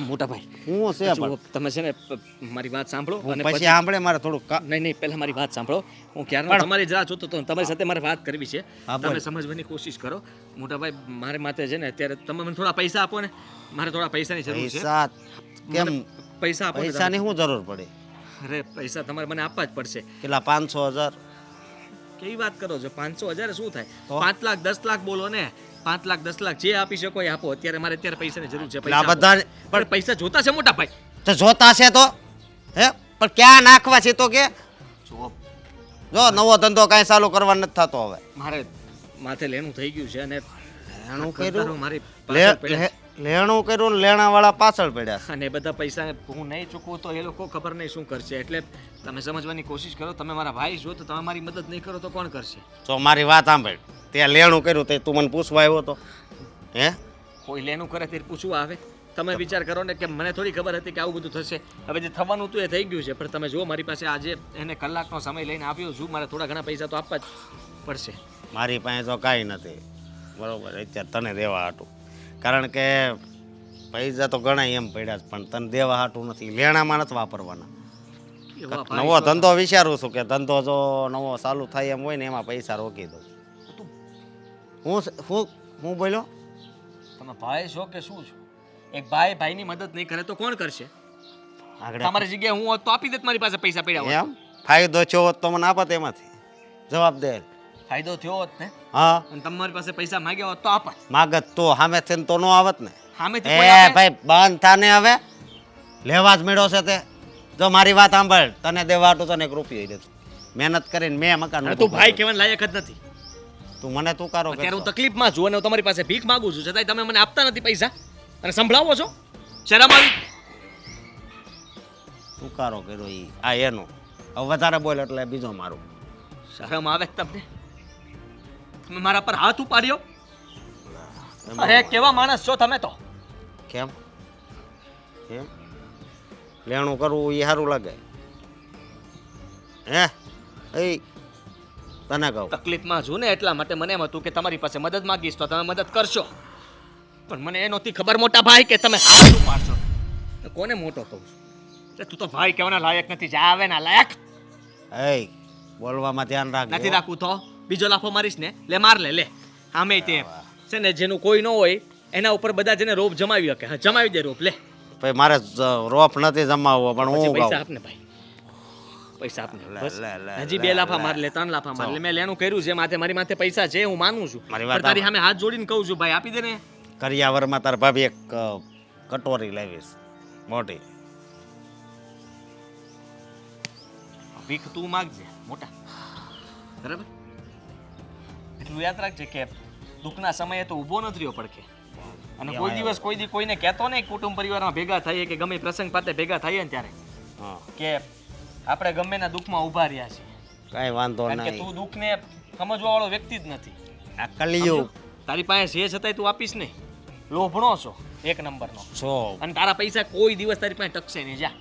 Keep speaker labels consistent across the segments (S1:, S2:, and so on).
S1: મોટા ભાઈ
S2: હું છે પણ
S1: જુઓ, તમે છે ને મારી વાત સાંભળો
S2: હું
S1: અને
S2: પછી સાંભળે મારે થોડુંક
S1: નહીં પહેલા મારી વાત સાંભળો. હું ક્યારનો
S2: પણ-
S1: તમારી રાહ જોતો હતો. તમારી સાથે મારે વાત કરવી છે.
S2: હા, બોલ.
S1: તમે સમજવાની કોશિશ કરો. મોટા ભાઈ મારે માથે છે ને અત્યારે તમે મને થોડા પૈસા આપો ને. મારે થોડા પૈસાની જરૂર છે.
S2: પૈસા કેમ
S1: મને પૈસા આપો ને તમે.
S2: પૈસાની શું જરૂર પડે
S1: અરે પૈસા તમારે મને આપવા જ પડશે.
S2: કેટલા 500,000
S1: કેવી વાત કરો છો? 500,000 શું થાય?
S2: તો?
S1: 5 લાખ 10 લાખ બોલો ને. 5 લાખ 10 લાખ જે આપી શકો એ આપો. અત્યારે મારે અત્યારે પૈસાની જરૂર છે.
S2: એટલે આ
S1: પૈસા આપો.
S2: બધા
S1: પણ પૈસા જોતા છે મોટા ભાઈ.
S2: તો જોતા છે તો હે પણ ક્યાં નાખવા છે તો કે
S1: જુઓ,
S2: જો નવો ધંધો કાંઈ ચાલુ કરવા નથી થતો હવે
S1: મારે માથે લેણું થઈ ગયું છે અને
S2: લેણું
S1: કરતારો
S2: કર્યું
S1: મારી પાછળ પડ્યા છે.
S2: લેણું કર્યું ને લેણાવાળા પાછળ પડ્યા છે.
S1: અને એ બધા પૈસા હું નહીં ચૂકવું તો એ લોકો ખબર નહીં શું કરશે. એટલે તમે સમજવાની કોશિશ કરો. તમે મારા ભાઈ છો તો તમે મારી મદદ નહીં કરો તો કોણ કરશે?
S2: જો મારી વાત સાંભળ તે લેણું કર્યું તે તું મને પૂછવા આવ્યો તો હે
S1: કોઈ લેણું કરે તે પૂછવા આવે? તમે વિચાર કરો ને કે મને થોડી ખબર હતી કે આવું બધું થશે. હવે જે થવાનું હતું એ થઈ ગયું છે. પણ તમે જુઓ મારી પાસે આજે એને કલાકનો સમય લઈને આવ્યો છું. મારે થોડા ઘણા પૈસા તો આપવા જ પડશે.
S2: મારી પાસે તો કાંઈ નથી બરોબર અત્યારે તને દેવા હાટું કારણ કે પૈસા તો ઘણા એમ પડ્યા છે પણ તને દેવા હાટું નથી લેણામાં નથી વાપરવાના
S1: એવા
S2: નવો
S1: ભાઈ છો.
S2: ધંધો વિચારું છું કે ધંધો જો નવો ચાલુ થાય એમ હોય ને એમાં પૈસા રોકી દઉં હું બોલ્યો
S1: તમે ભાઈ છો કે શું છો? એક ભાઈ ભાઈની મદદ નહીં કરે તો કોણ કરશે?
S2: આગળ
S1: તમારી જગ્યાએ હું હોત તો આપી દેત. મારી પાસે પૈસા પડ્યા હોત.
S2: એમ ફાયદો થયો હોત તો મને આપત એમાંથી જવાબ દે
S1: ફાયદો થયો હોત ને
S2: હા
S1: અને તમારી પાસે પૈસા માંગ્યા હોત તો આપત.
S2: માગત તો સામે થઈને તો નો આવત ને
S1: સામેથી
S2: એ
S1: કોઈ આપે?
S2: ભાઈ બંધ થાને હવે લેવા જ મેળો છે તે જો મારી વાત સાંભળ તને દેવા હાટું તને 1 રૂપિયો ય નથી મહેનત કરીને મેં મકાન
S1: અરે
S2: ઊભું
S1: તું ભાઈ
S2: કર્યું.
S1: કહેવાના લાયક જ નથી.
S2: તું મને તું કારો
S1: અત્યારે હું તકલીફમાં છું અને હું તમારી પાસે ભીખ માંગુ છું છતાંય તમે મને આપતા નથી પૈસા અને સંભળાવો છો. શરમ આવી?
S2: તું કારો કર્યો ઈ આ એનો હવે વધારે બોલ એટલે બીજો મારું
S1: શરમ આવે છે તમને? તમે મારા પર હાથ ઉપાડ્યો?
S2: એમાં
S1: અરે કેવા માણસ છો તમે તો.
S2: કેમ એમ લેણું કરવું એ સારું લાગે હે એ તને કહું
S1: તકલીફમાં છું ને એટલા માટે મને એમ હતું કે તમારી પાસે મદદ માંગીશ તો તમે મદદ કરશો. પણ મને એ નહોતી ખબર મોટા ભાઈ કે તમે હાથ ઉપાડશો. તો કોને મોટો કહું છું? એટલે તું તો ભાઈ કહેવાના લાયક નથી. જા આવે ના લાયક
S2: એ બોલવામાં ધ્યાન રાખજો
S1: નથી રાખવું તો બીજો લાફો મારીશ ને લે માર લે આમે તે છે ને જેનું કોઈ ન હોય એના ઉપર બધા જેને રોપ જમાવી શકે. હા જમાવી દે રોપ લે.
S2: ભાઈ મારે રોપ નથી જમાવવો પણ
S1: પછી
S2: હું
S1: પૈસા
S2: કહું
S1: આપને ભાઈ. પૈસા આપને
S2: લે,
S1: બસ.
S2: લે, લે,
S1: હજી
S2: લે,
S1: 2 લાફા
S2: લે.
S1: માર લે 3 લાફા માર લે. મેં લેણું કર્યું છે માથે મારી માથે પૈસા છે હું માનું છું.
S2: મારી વાત
S1: પણ તારી સામે હાથ જોડીને કહું છું ભાઈ આપી દે ને.
S2: કરિયાવરમાં તાર ભાભી એક કટોરી લાવીશ મોટી
S1: ભીખ તું માગજે મોટા બરાબર. એટલું યાદ રાખજે કે દુઃખના સમયે તો ઊભો નથી રહ્યો પડખે. અને કોઈ દિવસ કોઈ દી કોઈને કહેતો નહીં કુટુંબ પરિવારમાં ભેગા થઈએ કે ગમે પ્રસંગ પાતે ભેગા થઈએ ને ત્યારે
S2: હા
S1: કે આપણે ગમે ના દુઃખમાં ઊભા રહ્યા છીએ.
S2: કાંઈ વાંધો
S1: કારણ કે
S2: નહીં
S1: તું દુઃખને સમજવા વાળો વ્યક્તિ જ નથી.
S2: આ કલિયુગ
S1: તારી પાસે છે છતાંય તું આપીશ નહીં. લોભણો છો 1 નંબરનો.
S2: છો
S1: અને તારા પૈસા કોઈ દિવસ તારી પાસે ટકશે નહીં. જા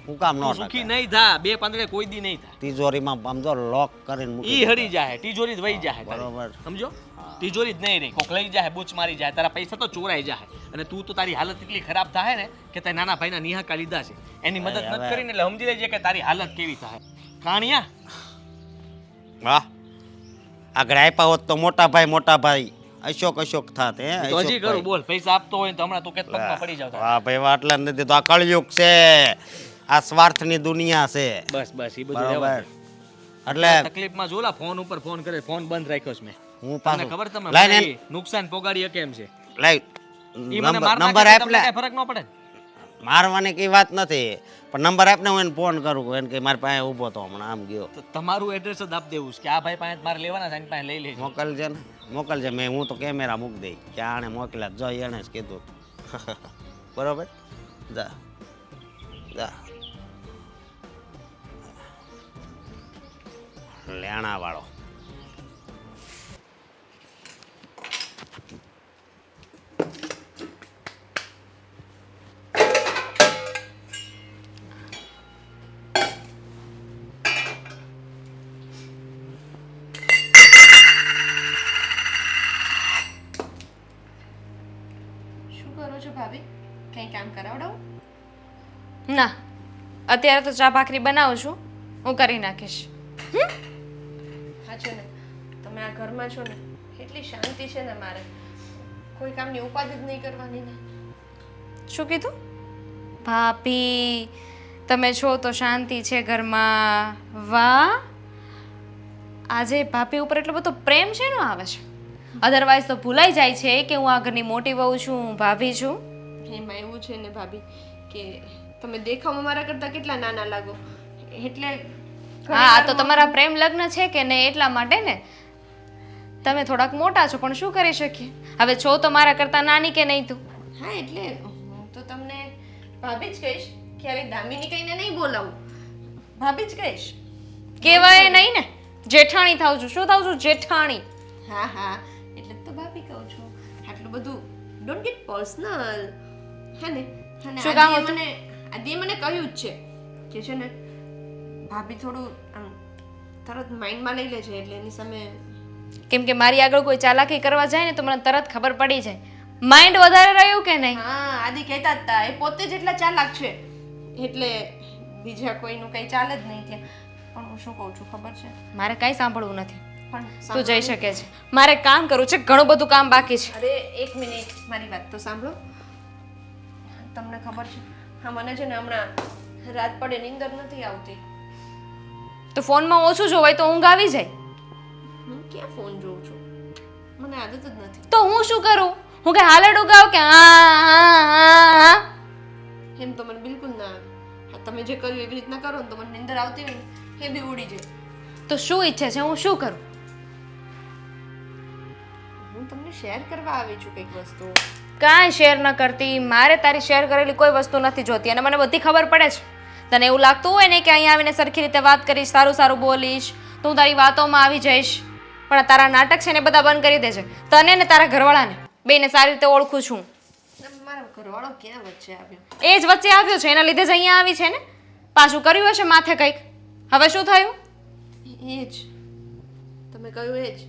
S2: હું કામ
S1: તું
S2: ન
S1: સુખી
S2: ટકે
S1: નહીં થા. 2 પાંદડે કોઈ દી નહીં થા.
S2: તિજોરીમાં સમજો લોક કરીને મૂકી
S1: ઈ હરી જાય તિજોરી જ વહી જાય તારી.
S2: બરોબર.
S1: સમજો તિજોરી જ નહીં રહી. કોક લઈ જાય બૂચ મારી જાય તારા પૈસા તો ચોરાઈ જાય. અને તું તો તારી હાલત એટલી ખરાબ થાય ને કે તે નાના ભાઈના નિહાકા લીધા છે એની મદદ
S2: હવે.
S1: નથી કરીને એટલે સમજી લેજે કે તારી હાલત કેવી થાય. કાણિયા
S2: વાહ આગળ આપ્યા હોત તો મોટા ભાઈ અશોક થાત હે
S1: તો હજી
S2: અશોકભાઈ.
S1: કરું બોલ. પૈસા આપતો હોય ને તો હમણાં તું કે પગમાં પડી જાવ તારે.
S2: વાહ ભાઈ વાહ આટલા નથી દેતો આ કળયુગ છે આ સ્વાર્થની દુનિયા છે
S1: બસ બસ ઈ બધું
S2: બરોબર
S1: રહેવા દે.
S2: એટલે
S1: તકલીફમાં જોલા ફોન ઉપર ફોન કરે ફોન બંધ રાખ્યો છે મેં.
S2: હું
S1: તમને
S2: પાછું
S1: ખબર તમે
S2: લાઈને
S1: મને ઈ નુકસાન પોગાડી શકે એમ છે.
S2: લાઈ
S1: ઈ મને માર
S2: નંબર
S1: નાખે
S2: આપ
S1: તમને
S2: લે
S1: કાંઈ ફરક ન પડે ને?
S2: મારવાની કઈ વાત નથી પણ નંબર આપને હું એને ફોન કરું એને કે મારી પાસે ઊભો તો હમણાં આમ ગયો
S1: તો તમારું એડ્રેસ જ આપી દેવું છે કે આ ભાઈ પાસે મારે લેવાના છે એની પાસે લઈ લેજો.
S2: મોકલજે મેં હું તો કેમેરા મૂકી દઈ કે આણે મોકલ્યા જો એણે જ કીધું બરોબર જા જા લેણા વાળો
S3: શું કરો છો ભાભી? કંઈ કામ કરાવડાવું?
S4: ના, અત્યારે તો ચા ભાખરી બનાવું છું, હું કરી નાખીશ.
S3: હા છે ને, તમે આ ઘરમાં છો ને એટલી શાંતિ છે ને મારે, કોઈ કામની ઉપાધિ જ નહીં કરવાની ને.
S4: શું કીધું? ભાભી, તમે છો તો શાંતિ છે ઘરમાં. વાહ, આજે ભાભી ઉપર એટલો બધો પ્રેમ શેનો આવે છે? અધરવાઇઝ તો ભૂલાઈ જાય છે કે હું આ ઘરની મોટી વહુ છું, ભાભી છું.
S3: એમાં એવું છે ને ભાભી કે તમે દેખાવમાં મારા કરતાં કેટલા નાના લાગો, એટલે
S4: હા, આ તો તમારા પ્રેમ લગ્ન છે કે નહીં એટલા માટે ને. તમે થોડાક મોટા છો પણ શું કરી શકીએ, હવે છો તો મારા કરતાં નાની કે નહીં તું.
S3: હા એટલે હું તો તમને ભાભી જ કહીશ, ક્યારેય દામિની કહીને નહીં બોલાવું, ભાભી જ કહીશ.
S4: કહેવાય નહીં ને, જેઠાણી થાવ છું. શું થાવ છું? જેઠાણી.
S3: હા હા, એટલે જ તો ભાભી કહું છું. આટલું બધું ડોન્ટ ગેટ પર્સનલ. હે ને? અને
S4: શું કામ હતું?
S3: આદિએ મને કહ્યું જ છે કે છે ને ભાભી થોડું આમ તરત માઇન્ડમાં લઈ લે છે, એટલે એની સામે.
S4: કેમ કે મારી આગળ કોઈ ચાલાકી કરવા જાય ને તો મને તરત ખબર પડી જાય માઇન્ડ વધારે રહ્યું કે નહીં.
S3: હા, આદિ કહેતા જ હતા એ પોતે જ એટલા ચાલાક છે, એટલે બીજા કોઈનું કંઈ ચાલે જ નહીં ત્યાં. પણ હું શું કહું છું ખબર છે?
S4: મારે કાંઈ સાંભળવું નથી,
S3: પણ
S4: તું જઈ શકે છે. મારે કામ કરવું છે, ઘણું બધું કામ બાકી છે.
S3: અરે એક મિનિટ, મારી વાત તો સાંભળો. તમને ખબર છે, હા મને છે ને હમણાં રાત પડે નીંદર નથી આવતી.
S4: તો ફોનમાં ઓછું જોવાય તો ઊંઘ આવી જાય.
S3: હું ક્યાં ફોન જોઉં છું, મને આદત જ નથી.
S4: તો હું શું કરું? હું કે હાલડ ઉગાવ કે હા.
S3: એમ તો મને બિલકુલ ના આવે. હા, તમે જે કર્યું એવી રીતના કરો ને તો મને નીંદર આવતી હોય ને એ બી ઉડી જાય.
S4: તો શું ઈચ્છે છે હું શું કરું?
S3: હું તમને શેર કરવા આવી છું કંઈક વસ્તુ.
S4: કાંઈ શેર ન કરતી, મારે તારી શેર કરેલી કોઈ વસ્તુ નથી જોતી અને મને બધી ખબર પડે છે. તને એવું લાગતું હોય ને કે અહીંયા આવીને સરખી રીતે વાત કરીશ, સારું સારું બોલીશ તો હું તારી વાતોમાં આવી જઈશ, પણ આ તારા નાટક છે ને બધા બંધ કરી દેજે. તને ને તારા ઘરવાળાને બેને સારી રીતે ઓળખું છું.
S3: મારો ઘરવાળો ક્યાં વચ્ચે આવ્યો?
S4: એ જ વચ્ચે આવ્યો છે, એના લીધે જ અહીંયા આવી છે ને. પાછું કર્યું હશે માથે કંઈક. હવે શું થયું?
S3: એ જ તમે કહ્યું એ જ.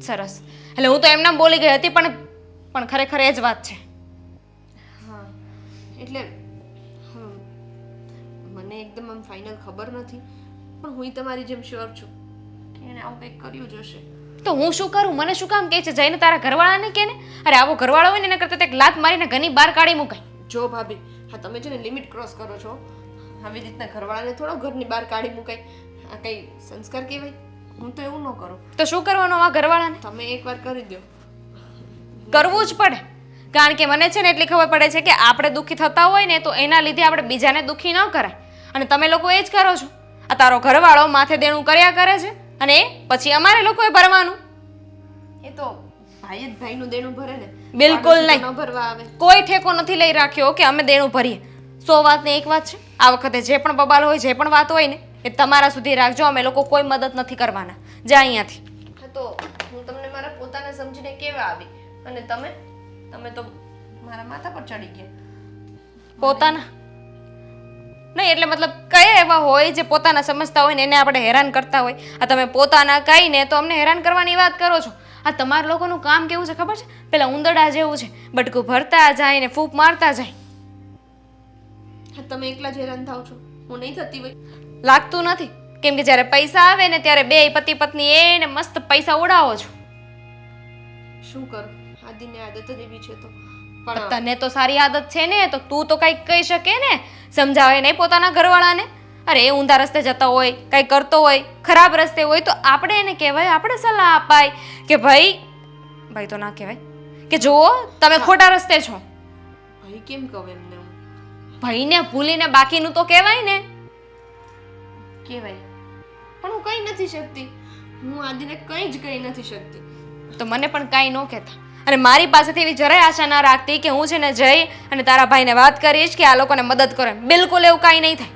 S4: સરસ, એટલે હું તો એમને બોલી ગઈ હતી પણ ખરેખર એ જ વાત છે.
S3: હા એટલે મને એકદમ આમ ફાઇનલ ખબર નથી, પણ હું તમારી જેમ શ્યોર છું કે એને આવું કંઈક કર્યું જ હશે.
S4: તો હું શું કરું? મને શું કામ કહે છે? જઈને તારા ઘરવાળાને કે ને. અરે આવો ઘરવાળો હોય ને એના કરતાં એક લાત મારીને ઘરની બહાર કાઢી મુકાય.
S3: જો ભાભી, હા તમે છે ને લિમિટ ક્રોસ કરો છો. આવી રીતના ઘરવાળાને થોડો ઘરની બહાર કાઢી મુકાય, આ કઈ સંસ્કાર કહેવાય? હું તો એવું ન કરું.
S4: તો શું કરવાનું આ ઘરવાળાને?
S3: તમે એકવાર કરી દો.
S4: કરવું જ પડે, કારણ કે મને છે ને એટલી ખબર પડે છે કે આપણે દુઃખી થતા હોય ને તો એના લીધે આપણે બીજાને દુઃખી ન કરાય, અને તમે લોકો એ જ કરો છો. આ તારો ઘરવાળો માથે દેણું કર્યા કરે છે અને એ પછી અમારે લોકોએ ભરવાનું.
S3: એ તો ભાઈ જ ભાઈનું દેણું ભરે ને.
S4: બિલકુલ નહીં,
S3: ન ભરવા આવે.
S4: કોઈ ઠેકો નથી લઈ રાખ્યો કે અમે દેણું ભરીએ. 100 વાતની એક વાત છે, આ વખતે જે પણ બબાલ હોય, જે પણ વાત હોય ને એ તમારા સુધી રાખજો. અમે લોકો કોઈ મદદ નથી કરવાના. જા અહીંયાથી.
S3: હા તો હું તમને મારા પોતાને સમજીને કેવા આવી, અને તમે તો મારા માથા પર ચડી ગયા.
S4: પોતાના નહીં એટલે મતલબ કયા એવા હોય જે પોતાના સમજતા હોય ને એને આપણે હેરાન કરતા હોય? આ તમે પોતાના કહીને તો અમને હેરાન કરવાની વાત કરો છો. આ તમારા લોકોનું કામ કેવું છે ખબર છે? પેલા ઉંદરડા જેવું છે, બટકું ભરતા જાય ને ફૂંક મારતા જાય.
S3: હા તમે એકલા જ હેરાન થાવ છો, હું નહીં થતી હોય.
S4: લાગતું નથી, કેમ કે જ્યારે પૈસા આવે ને ત્યારે બે પતિ પત્ની એને મસ્ત પૈસા ઉડાવો છો.
S3: શું કરું, આદિને આદત જ એવી છે તો.
S4: પણ તને તો સારી આદત છે ને, તો તું તો કંઈક કહી શકે ને, સમજાવે નહીં પોતાના ઘરવાળાને. અરે એ ઊંધા રસ્તે જતા હોય, કંઈ કરતો હોય, ખરાબ રસ્તે હોય તો આપણે એને કહેવાય, આપણે સલાહ અપાય કે ભાઈ તો ના કહેવાય કે જુઓ તમે ખોટા રસ્તે છો.
S3: ભાઈ કેમ કહું એમને હું?
S4: ભાઈને ભૂલીને બાકીનું તો કહેવાય ને.
S3: કહેવાય, પણ હું કંઈ નથી શકતી. હું આદિને કંઈ જ કહી નથી શકતી.
S4: તો મને પણ કાંઈ ન કહેતા, અને મારી પાસેથી એવી જરાય આશા ના રાખતી કે હું છે ને જઈ અને તારા ભાઈને વાત કરીશ કે આ લોકોને મદદ કરે. બિલકુલ એવું કાંઈ નહીં થાય.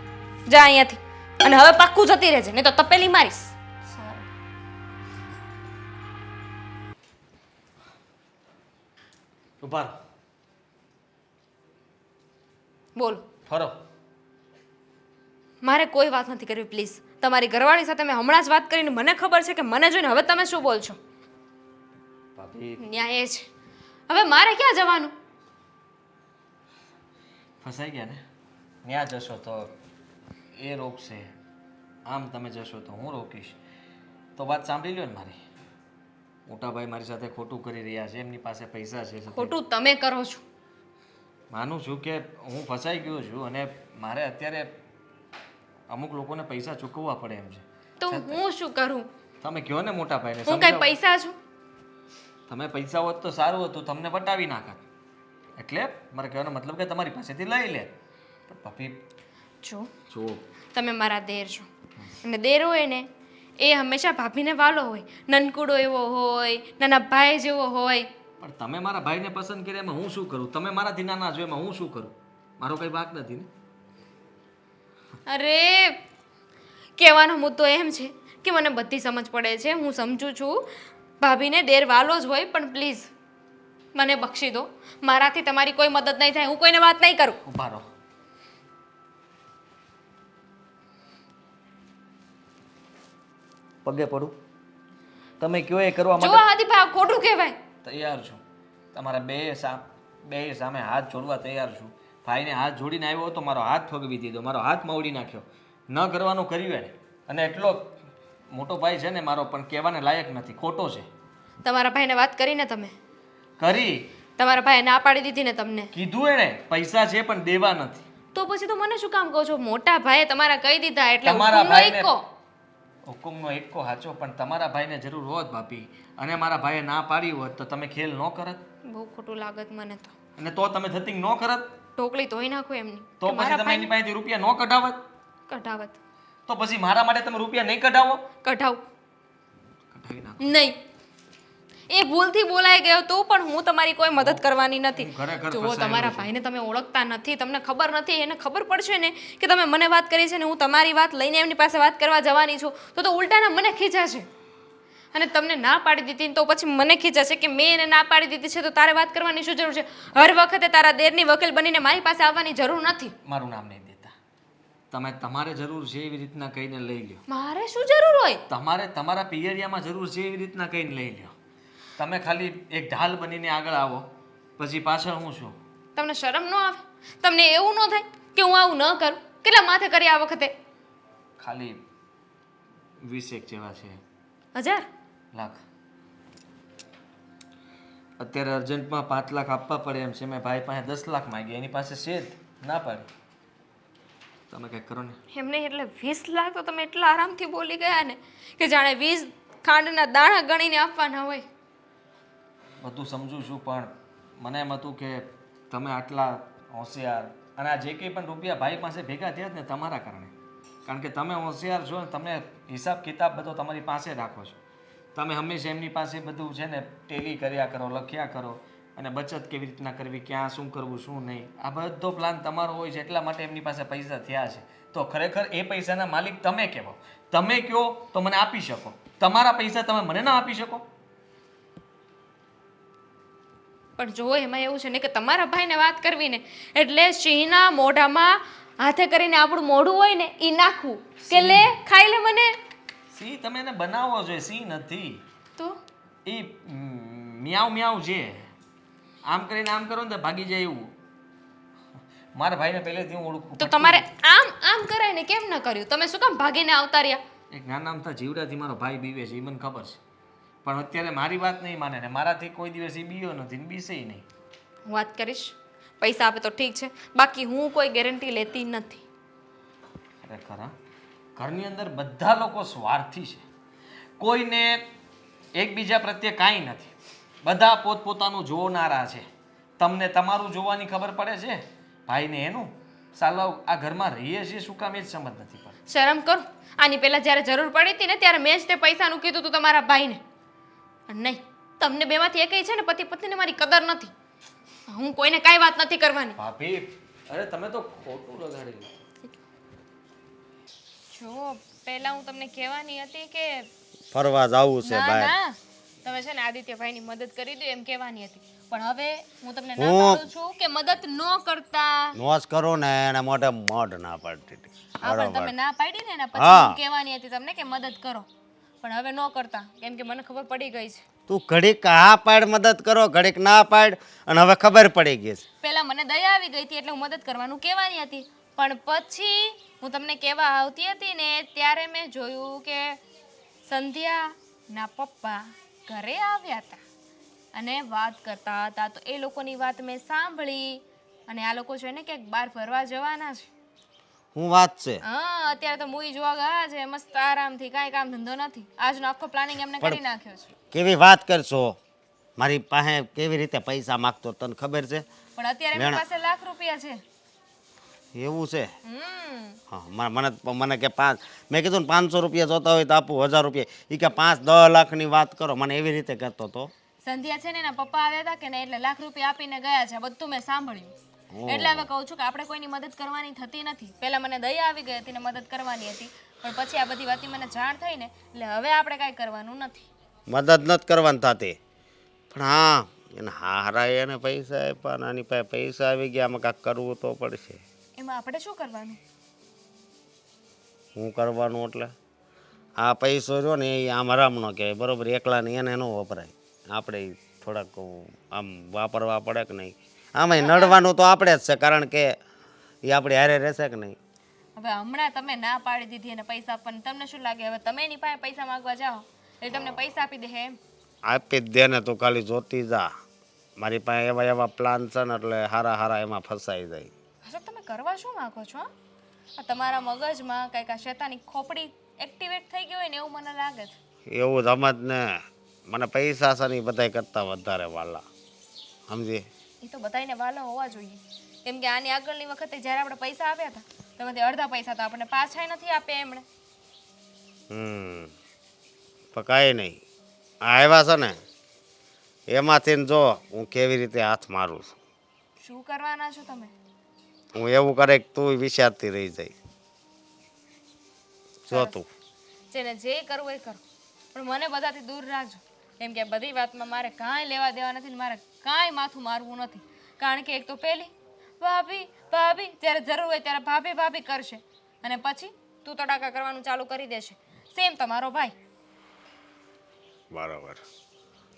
S4: જા અહીંયાથી, અને હવે પાક્કું જતી રહેજે, નહીં તો તપેલી મારીશ.
S3: સારું.
S1: ઉભા રહો.
S4: બોલ.
S1: ફરો.
S4: મારે કોઈ વાત નથી કરવી પ્લીઝ. તમારી ઘરવાળી સાથે મેં હમણાં જ વાત કરીને મને ખબર છે કે મને જોઈને હવે તમે શું બોલ છો.
S1: ભાભી
S4: ન્યાય છે. હવે મારે ક્યાં જવાનું?
S1: ફસાઈ ગયા ને ત્યાં જશો તો એ રોકશે, આમ તમે જશો તો હું રોકીશ. તો વાત સાંભળી લ્યો ને મારી. મોટા ભાઈ મારી સાથે ખોટું કરી રહ્યા છે, એમની પાસે પૈસા છે છતાંય.
S4: ખોટું તમે કરો છો.
S1: માનું છું કે હું ફસાઈ ગયો છું અને મારે અત્યારે અમુક લોકોને પૈસા ચૂકવવા પડે એમ છે.
S4: તો હું શું કરું?
S1: તમે કહો ને મોટા ભાઈને
S4: હું કઈ
S1: સમજાવો.
S4: પૈસા છું?
S1: તમે પૈસા હોત તો સારું હતું, તમને વટાવી નાખત. એટલે મારે કહેવાનો મતલબ કે તમારી પાસેથી લઈ લે. પણ ભાભી
S4: જો
S1: જુઓ,
S4: તમે મારા દેર છો, અને દેર હોય ને એ હંમેશા ભાભીને વાલો હોય. નનકુડો એવો હોય, નાના ભાઈ જેવો હોય.
S1: પણ તમે મારા ભાઈને પસંદ કર્યા એમાં હું શું કરું? તમે મારાથી નાના છો એમાં હું શું કરું? મારો કઈ વાંક નથી ને.
S4: અરે કહેવાનો મુદ્દો એમ છે કે મને બધી સમજ પડે છે, હું સમજુ છું ભાભીને દેર વાલો જ હોય, પણ પ્લીઝ મને બક્ષી દો. મારાથી તમારી કોઈ મદદ નહીં થાય, હું કોઈને વાત નહીં કરું.
S1: ઊભા રહો. પગે પડું? તમે કયો એ કરવા
S4: જો
S1: માટે
S4: આદિભાઈ ખોટું કહેવાય.
S1: તૈયાર છું. તમારા બે સામે હાથ જોડવા તૈયાર છું. ભાઈને હાથ જોડીને આવ્યો તો મારો હાથ ફગવી દીધો, મારો હાથ મવડી નાખ્યો. ન કરવાનું કર્યું એને. અને એટલો મોટો ભાઈ છે ને મારો, પણ કહેવાને લાયક નથી, ખોટો છે.
S4: તમારા ભાઈને વાત કરીને તમે
S1: કરી
S4: તમારા ભાઈએ ના પાડી દીધી ને તમને,
S1: કીધું એને પૈસા છે પણ દેવા નથી.
S4: તો પછી તો મને શું કામ કહો છો? મોટા ભાઈએ તમારા કહી દીધા એટલે
S1: તમારા
S4: હુકમનો
S1: ભાઈને
S4: એકો.
S1: હુકુમનો એકો સાચો, પણ તમારા ભાઈને જરૂર હોત ભાભી, અને મારા ભાઈએ ના પાડી હોત તો તમે ખેલ ન કરત.
S4: બહુ ખોટું લાગત મને તો.
S1: અને તો તમે ધતિંગ ન કરત,
S4: ઢોકળી ધોઈ નાખો એમની.
S1: તો
S4: કે
S1: પછી
S4: મારા
S1: તમે એની
S4: ભાઈને
S1: પાસેથી રૂપિયા ન કઢાવત.
S4: કઢાવત.
S1: તો પછી મારા માટે તમે રૂપિયા નહીં કઢાવો.
S4: કઢાવ
S1: કઢાવી નાખો.
S4: નહીં. એ ભૂલથી બોલાઈ ગયો તો પણ હું તમારી કોઈ મદદ કરવાની નથી.
S1: હું ખરેખર
S4: જો
S1: ફસાયેલો
S4: તમારા
S1: છું.
S4: ભાઈને તમે ઓળખતા નથી, તમને ખબર નથી, એને ખબર પડશે ને કે તમે મને વાત કરી છે ને હું તમારી વાત લઈને એમની પાસે વાત કરવા જવાની છું, તો ઉલટાના મને ખીજાશે. અને તમને ના પાડી દીધી ને તો પછી મને ખીજાશે કે મેં એને ના પાડી દીધી છે તો તારે વાત કરવાની શું જરૂર છે? હર વખતે તારા દેરની વકીલ બનીને મારી પાસે આવવાની જરૂર નથી.
S1: મારું નામ નહીં દેતા. તમે તમારે જરૂર છે એવી રીતના કહીને લઈ લ્યો.
S4: મારે શું જરૂર હોય?
S1: તમારે તમારા પિયરિયામાં જરૂર છે એવી રીતના કહીને લઈ લ્યો. તમે ખાલી એક ઢાલ બનીને આગળ આવો, પછી પાછળ હું છું.
S4: તમને શરમ ન આવે? તમને એવું ન થાય કે હું આવું ન કરું? કેટલા માથે કરી આ વખતે?
S1: ખાલી 20 જેવા છે.
S4: 1000?
S1: લાખ. અત્યારે અર્જન્ટમાં 5 લાખ આપવા પડે એમ છે. મેં ભાઈ પાસે 10 લાખ માંગ્યા, એની પાસે છે જ ના પાડી. તમે કંઈક કરો ને.
S4: એમને એટલે 20 લાખ તો તમે એટલા આરામથી બોલી ગયા ને કે જાણે 20 ખાંડના દાણા ગણીને આપવાના હોય.
S1: બધું સમજુ છું, પણ મને એમ હતું કે તમે આટલા હોશિયાર, અને આ જે કંઈ પણ રૂપિયા ભાઈ પાસે ભેગા થયા જ ને તમારા કારણે. કારણ કે તમે હોશિયાર છો ને તમે હિસાબ કિતાબ બધો તમારી પાસે રાખો છો. તમે હંમેશા એમની પાસે બધું છે ને ટેલી કર્યા કરો, લખ્યા કરો, અને બચત કેવી રીતના કરવી, ક્યાં શું કરવું શું નહીં, આ બધો પ્લાન તમારો હોય છે. એટલા માટે એમની પાસે પૈસા થયા છે. તો ખરેખર એ પૈસાના માલિક તમે કહેવો. તમે કહો તો મને આપી શકો, તમારા પૈસા તમે મને ના આપી શકો.
S4: પણ જો એમાં એવું છે ને કે તમારા ભાઈને વાત કરવી ને એટલે સિંહના મોઢામાં હાથે કરીને આપણું મોઢું હોય ને એ નાખવું કે લે ખાઈ લે મને.
S1: સિંહ તમે એને બનાવો છો, સિંહ નથી.
S4: તો
S1: એ મ્યાઉ મ્યાઉ છે. આમ કરીને આમ કરો ને તો ભાગી જાય એવું. મારા ભાઈને પહેલેથી હું ઓળખું.
S4: તો તમારે આમ આમ કરાય ને કેમ ન કર્યું? તમે શું કામ ભાગીને આવતા રહ્યા?
S1: એક નાના અમથા જીવડાથી મારો ભાઈ બીવે છે, એ મને ખબર છે. પણ અત્યારે મારી વાત નહીં માને ને મારાથી કોઈ દિવસ એ બીયો નથી ને બીસે નહીં.
S4: હું વાત કરીશ, પૈસા આપે તો ઠીક છે, બાકી હું કોઈ ગેરંટી લેતી નથી.
S1: ખરેખર હા, ઘરની અંદર બધા લોકો સ્વાર્થી છે. કોઈને એકબીજા પ્રત્યે કાંઈ નથી. બધા પોતપોતાનું જોનારા છે. તમને તમારું જોવાની ખબર પડે છે, ભાઈને એનું. સાલો આ ઘરમાં રહીએ છીએ શું કામ એ જ સમજ નથી પડતી.
S4: શરમ કરો. આની પહેલા જ્યારે જરૂર પડી હતી ને ત્યારે મેં જ તે પૈસાનું કીધું હતું તમારા ભાઈને. નહીં, તમને બેમાંથી એકઈ છે ને પતિ પત્નીને મારી કદર નથી. હું કોઈને કાંઈ વાત નથી કરવાની.
S1: ભાભી, અરે તમે તો ખોટું લગાડી.
S4: જો પહેલા હું તમને કહેવાની હતી કે
S2: ફરવા જવું છે
S4: ના
S2: ભાઈ.
S4: ના તમે છે ને આદિત્યભાઈની મદદ કરી દો એમ કહેવાની હતી, પણ હવે હું તમને ના
S2: હું-
S4: પાડું છું કે મદદ ન કરતા.
S2: નોશ કરો ને એને મોઢે મઢ ના પાડતી હતી.
S4: હા પણ તમે
S2: બરોબર.
S4: ના પાડી ને એના પછી
S2: હા.
S4: હું કહેવાની હતી તમને કે મદદ કરો, પણ હવે ન કરતા કેમ કે મને ખબર પડી ગઈ છે.
S2: તું ઘડીક હા પાડ મદદ કરો, ઘડીક ના પાડ, અને હવે ખબર પડી ગઈ છે.
S4: પહેલા મને દયા આવી ગઈ હતી એટલે હું મદદ કરવાનું કહેવાની હતી, પણ પછી હું તમને કહેવા આવતી હતી ને ત્યારે મેં જોયું કે સંધ્યાના પપ્પા ઘરે આવ્યા હતા અને વાત કરતા હતા. તો એ લોકોની વાત મેં સાંભળી અને આ લોકો છે ને ક્યાંક બહાર ફરવા જવાના છે.
S2: હું વાત છે?
S4: હા, અત્યારે તો મૂવી જોવા ગયા છે મસ્ત આરામથી, કાંઈ કામ ધંધો નથી. આજનો આખો પ્લાનિંગ એમને કરી નાખ્યો છે.
S2: કેવી વાત કરશો? મારી પાસે કેવી રીતે પૈસા માગતો તને ખબર છે?
S4: પણ અત્યારે મારી પાસે લાખ રૂપિયા છે.
S2: એવું છે?
S4: હમ
S2: હા, મને કે મેં કીધું ને 500 રૂપિયા જોતા હોય તો આપું, 1000 રૂપિયા. એ કે 5-10 લાખની વાત કરો, મને એવી રીતે કહેતો હતો.
S4: સંધ્યા છે ને એના પપ્પા આવ્યા હતા કે ને એટલે લાખ રૂપિયા આપીને ગયા છે. બધું મેં સાંભળ્યું. એટલે હવે કહું છું કે આપણે કોઈની મદદ કરવાની થતી નથી. પહેલા મને દયા આવી ગઈ હતી ને મદદ કરવાની હતી, પણ પછી આ બધી વાતની મને જાણ થઈ ને એટલે હવે આપણે કાંઈ કરવાનું નથી.
S2: મદદ નથી કરવાની થતી, પણ હા એને હારા એને પૈસા આપ્યા, નાની પાસે પૈસા આવી ગયા, આમાં કાંઈક કરવું તો પડશે.
S4: એમાં આપણે શું કરવાનું?
S2: શું કરવાનું એટલે આ પૈસો રહ્યો ને એ આમ આરામનો કહેવાય, બરાબર? એકલાને એને ન વપરાય, આપણે થોડાક આમ વાપરવા પડે કે નહીં. આમાંય નડવાનું તો આપણે જ છે, કારણ કે એ આપણે હારે રહેશે કે નહીં.
S4: હવે હમણાં તમે ના પાડી દીધી અને પૈસા આપવાની, તમને શું લાગે હવે તમે એની પાસે પૈસા માંગવા જાઓ એટલે તમને પૈસા આપી દે એમ?
S2: આપી જ દે ને, તું ખાલી જોતી જા. મારી પાસે એવા એવા પ્લાન છે ને એટલે હારા એમાં ફસાઈ જાય.
S4: અચ્છા, તમે કરવા શું માંગો છો? આ તમારા મગજમાં કંઈક આ શેતાની ખોપડી એક્ટિવેટ થઈ ગઈ હોય ને એવું મને લાગે છે.
S2: એવું સમજ ને, મને પૈસા છે ને એ બધાય કરતાં વધારે વાલા, સમજી?
S4: એ તો બધાને વાલા હોવા જોઈએ, કેમ કે આની આગળની વખતે જ્યારે આપણે પૈસા આપ્યા હતા તેમાંથી અડધા પૈસા તો આપણને પાછા નથી આપ્યા એમણે.
S2: પણ કાંઈ નહીં, આ આવ્યા છે ને એમાંથી ને જો હું કેવી રીતે હાથ મારું છું.
S4: શું કરવાના છો તમે?
S2: હું એવું કરે કે તું વિચારતી રહી જાય. જો તું
S4: જેને જે કરવું એ કરો, પણ મને બધાથી દૂર રાખજો, કેમ કે બધી વાતમાં મારે કાંઈ લેવા દેવા નથી ને મારે કાંઈ માથું મારવું નથી. કારણ કે એક તો પહેલી ભાભી ભાભી જ્યારે જરૂર હોય ત્યારે ભાભી ભાભી કરશે અને પછી તું તડાકા કરવાનું ચાલુ કરી દેશે. સેમ તમારો ભાઈ.
S2: બરાબર,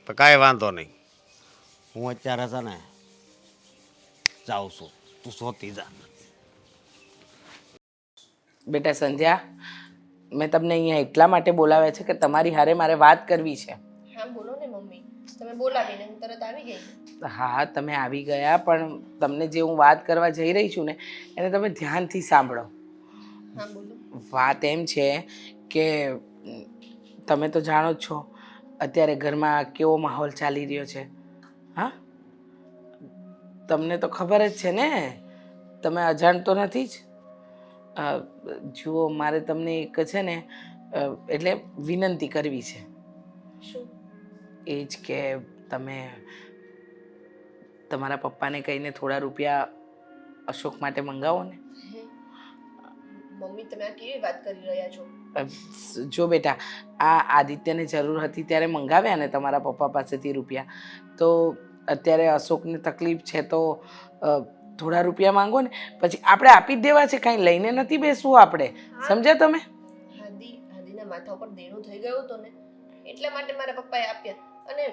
S2: તો કાંઈ વાંધો નહીં. હું અત્યારે છે ને જાઉં છું, તું સોતી જા.
S5: બેટા સંધ્યા, મેં તમને અહીંયા એટલા માટે બોલાવ્યા છે કે તમારી હારે મારે વાત કરવી છે.
S3: હા બોલો ને મમ્મી, તમે બોલાવીને હું તરત આવી ગઈ.
S5: હા, તમે આવી ગયા, પણ તમને જે હું વાત કરવા જઈ રહી છું ને એને તમે ધ્યાનથી સાંભળો.
S3: હા બોલો.
S5: વાત એમ છે કે તમે તો જાણો જ છો અત્યારે ઘરમાં કેવો માહોલ ચાલી રહ્યો છે. હા, તમને તો ખબર જ છે ને, તમે અજાણ તો નથી જ. જુઓ, મારે તમને એક છે ને એટલે વિનંતી કરવી છે.
S3: શું?
S5: એ જ કે તમે તમારા પપ્પાને કહીને થોડા રૂપિયા અશોક માટે મંગાવો ને.
S3: મમ્મી તમે આ કેવી વાત કરી રહ્યા છો?
S5: જો બેટા, આ આદિત્યને જરૂર હતી ત્યારે મંગાવ્યા ને તમારા પપ્પા પાસેથી રૂપિયા, તો અત્યારે અશોકને તકલીફ છે તો થોડા રૂપિયા માંગો ને, પછી આપણે આપી જ દેવા છે, કાંઈ લઈને નથી બેસવું આપણે. સમજ્યા તમે?
S3: હાદીના માથા ઉપર દેણું થઈ ગયું હતું ને એટલા માટે મારા પપ્પાએ આપ્યા, અને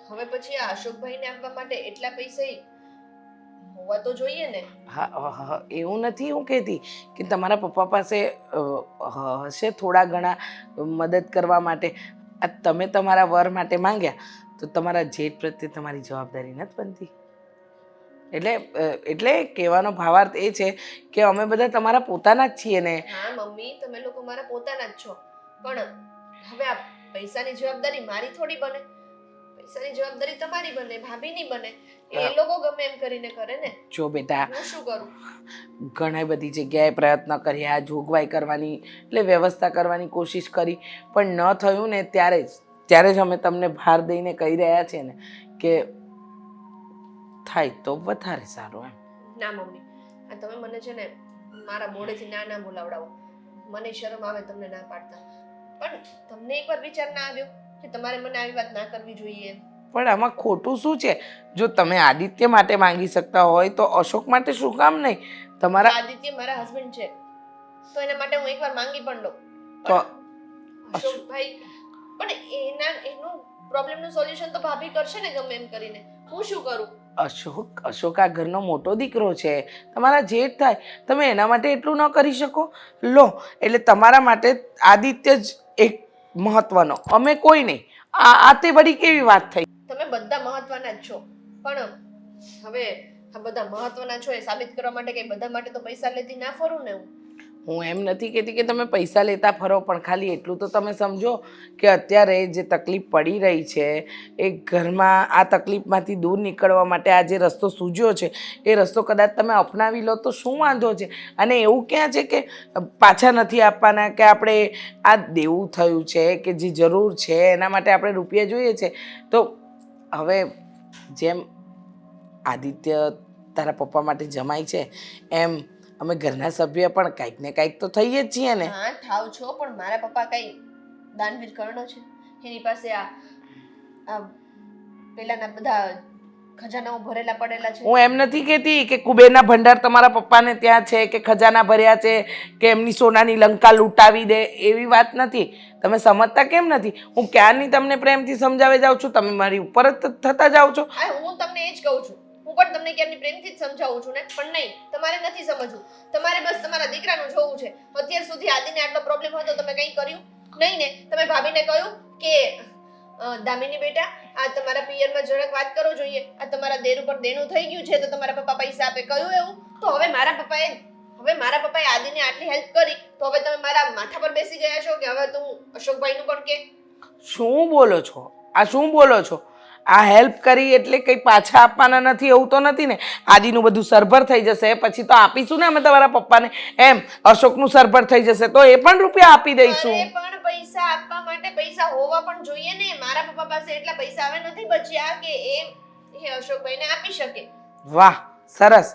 S3: હવે પછી આ અશોકભાઈને આપવા માટે એટલા પૈસા હોવા તો જોઈએ ને.
S5: હા, એવું નથી હું કહેતી કે તમારા પપ્પા પાસે હશે થોડા ઘણા મદદ કરવા માટે. આ તમે તમારા વર માટે માંગ્યા તો તમારા જેઠ પ્રત્યે તમારી જવાબદારી નથી બનતી. એટલે કહેવાનો ભાવાર્થ એ છે કે અમે બધા તમારા પોતાના જ છીએ ને.
S3: હા મમ્મી, તમે લોકો મારા પોતાના જ છો, પણ હવે આ પૈસાની જવાબદારી મારી થોડી બને. પૈસાની જવાબદારી તમારી બને, ભાભીની બને. એ લોકો ગમે એમ કરીને કરે ને.
S5: જો બેટા,
S3: હું શું કરું?
S5: ઘણી બધી જગ્યાએ પ્રયત્ન કર્યા, જોગવાઈ કરવાની એટલે વ્યવસ્થા કરવાની કોશિશ કરી, પણ ન થયું ને ત્યારે જ અમે તમને ભાર દઈને કહી રહ્યા છીએ ને કે થાય તો વધારે સારું એમ.
S3: ના મમ્મી, આ તમે મને છે ને મારા મોઢેથી ના બોલાવડાવો. મને શરમ આવે તમને ના પાડતા, પણ તમને એકવાર વિચાર ના આવ્યો કે તમારે મને આવી વાત ના કરવી જોઈએ?
S5: પણ આમાં ખોટું શું છે? જો તમે આદિત્ય માટે માંગી શકતા હોય તો અશોક માટે શું કામ નહીં? તમારા
S3: આદિત્ય મારા હસબન્ડ છે તો એના માટે હું એકવાર માંગી પણ લઉં.
S5: તો
S3: અશોકભાઈ પણ એનું પ્રોબ્લેમનું સોલ્યુશન તો ભાભી કરશે ને ગમે એમ કરીને. હું શું કરું?
S5: અશોક આ ઘરનો મોટો દીકરો છે, તમારા જેઠ થાય, તમે એના માટે એટલું ન કરી શકો? લો, એટલે તમારા માટે આદિત્ય જ એક મહત્વનો, અમે કોઈ નહીં. આ તે વળી કેવી વાત થઈ?
S3: તમે બધા મહત્વના જ છો, પણ હવે આ બધા મહત્વના છો એ સાબિત કરવા માટે કઈ બધા માટે તો પૈસા લેતી ના ફરું ને
S5: હું એમ નથી કહેતી કે તમે પૈસા લેતા ફરો, પણ ખાલી એટલું તો તમે સમજો કે અત્યારે જે તકલીફ પડી રહી છે એ ઘરમાં, આ તકલીફમાંથી દૂર નીકળવા માટે આ જે રસ્તો સૂઝ્યો છે એ રસ્તો કદાચ તમે અપનાવી લો તો શું વાંધો છે? અને એવું ક્યાં છે કે પાછા નથી આપવાના, કે આપણે આ દેવું થયું છે કે જે જરૂર છે એના માટે આપણે રૂપિયા જોઈએ છે. તો હવે જેમ આદિત્ય તારા પપ્પા માટે જમાય છે એમ અમે ઘરના સભ્ય પણ કંઈક ને કંઈક તો થઈએ જ છીએ ને.
S3: હા થાવ છો, પણ મારા પપ્પા કઈ દાનવીર કર્ણો છે? એની પાસે આ પેલાના બધા ખજાનાઓ ભરેલા પડેલા છે.
S5: હું એમ નથી કહેતી કે કુબેરના ભંડાર તમારા પપ્પાને ત્યાં છે, કે ખજાના ભર્યા છે, કે એમની સોનાની લંકા લૂંટાવી દે, એવી વાત નથી. તમે સમજતા કેમ નથી? હું ક્યારની તમને પ્રેમથી સમજાવે જાઉં છું, તમે મારી ઉપર જ થતા જાઓ છો.
S3: હા હું તમને એ જ કહું છું, હું પણ તમને ક્યારની પ્રેમથી જ સમજાવું છું ને, પણ નહીં, તમારે નથી સમજવું. તમારે બસ તમારા દીકરાનું જોવું છે. અત્યાર સુધી આદિને આટલો પ્રોબ્લેમ હતો, તમે કંઈ કર્યું નહીં ને? તમે ભાભીને કહ્યું કે દામિની બેટા આ તમારા પિયરમાં જરાક વાત કરો જોઈએ, આ તમારા દેર ઉપર દેણું થઈ ગયું છે તો તમારા પપ્પા પૈસા આપે, કહ્યું એવું? તો હવે મારા પપ્પાએ આદિને આટલી હેલ્પ કરી તો હવે તમે મારા માથા પર બેસી ગયા છો કે હવે તું અશોકભાઈનું પણ કે?
S5: શું બોલો છો? આ શું બોલો છો? આ હેલ્પ કરી એટલે કંઈ પાછા આપવાના નથી એવું તો નથી ને? આદિનું બધું સરભર થઈ જશે પછી તો આપીશું ને અમે તમારા પપ્પાને. એમ અશોકનું સરભર થઈ જશે તો એ પણ રૂપિયા આપી દઈશું.
S3: અરે પણ પૈસા આપવા માટે પૈસા હોવા પણ જોઈએ ને. મારા પપ્પા પાસે એટલા પૈસા હવે નથી બચ્યા કે એ અશોકભાઈને આપી શકે.
S5: વાહ, સરસ.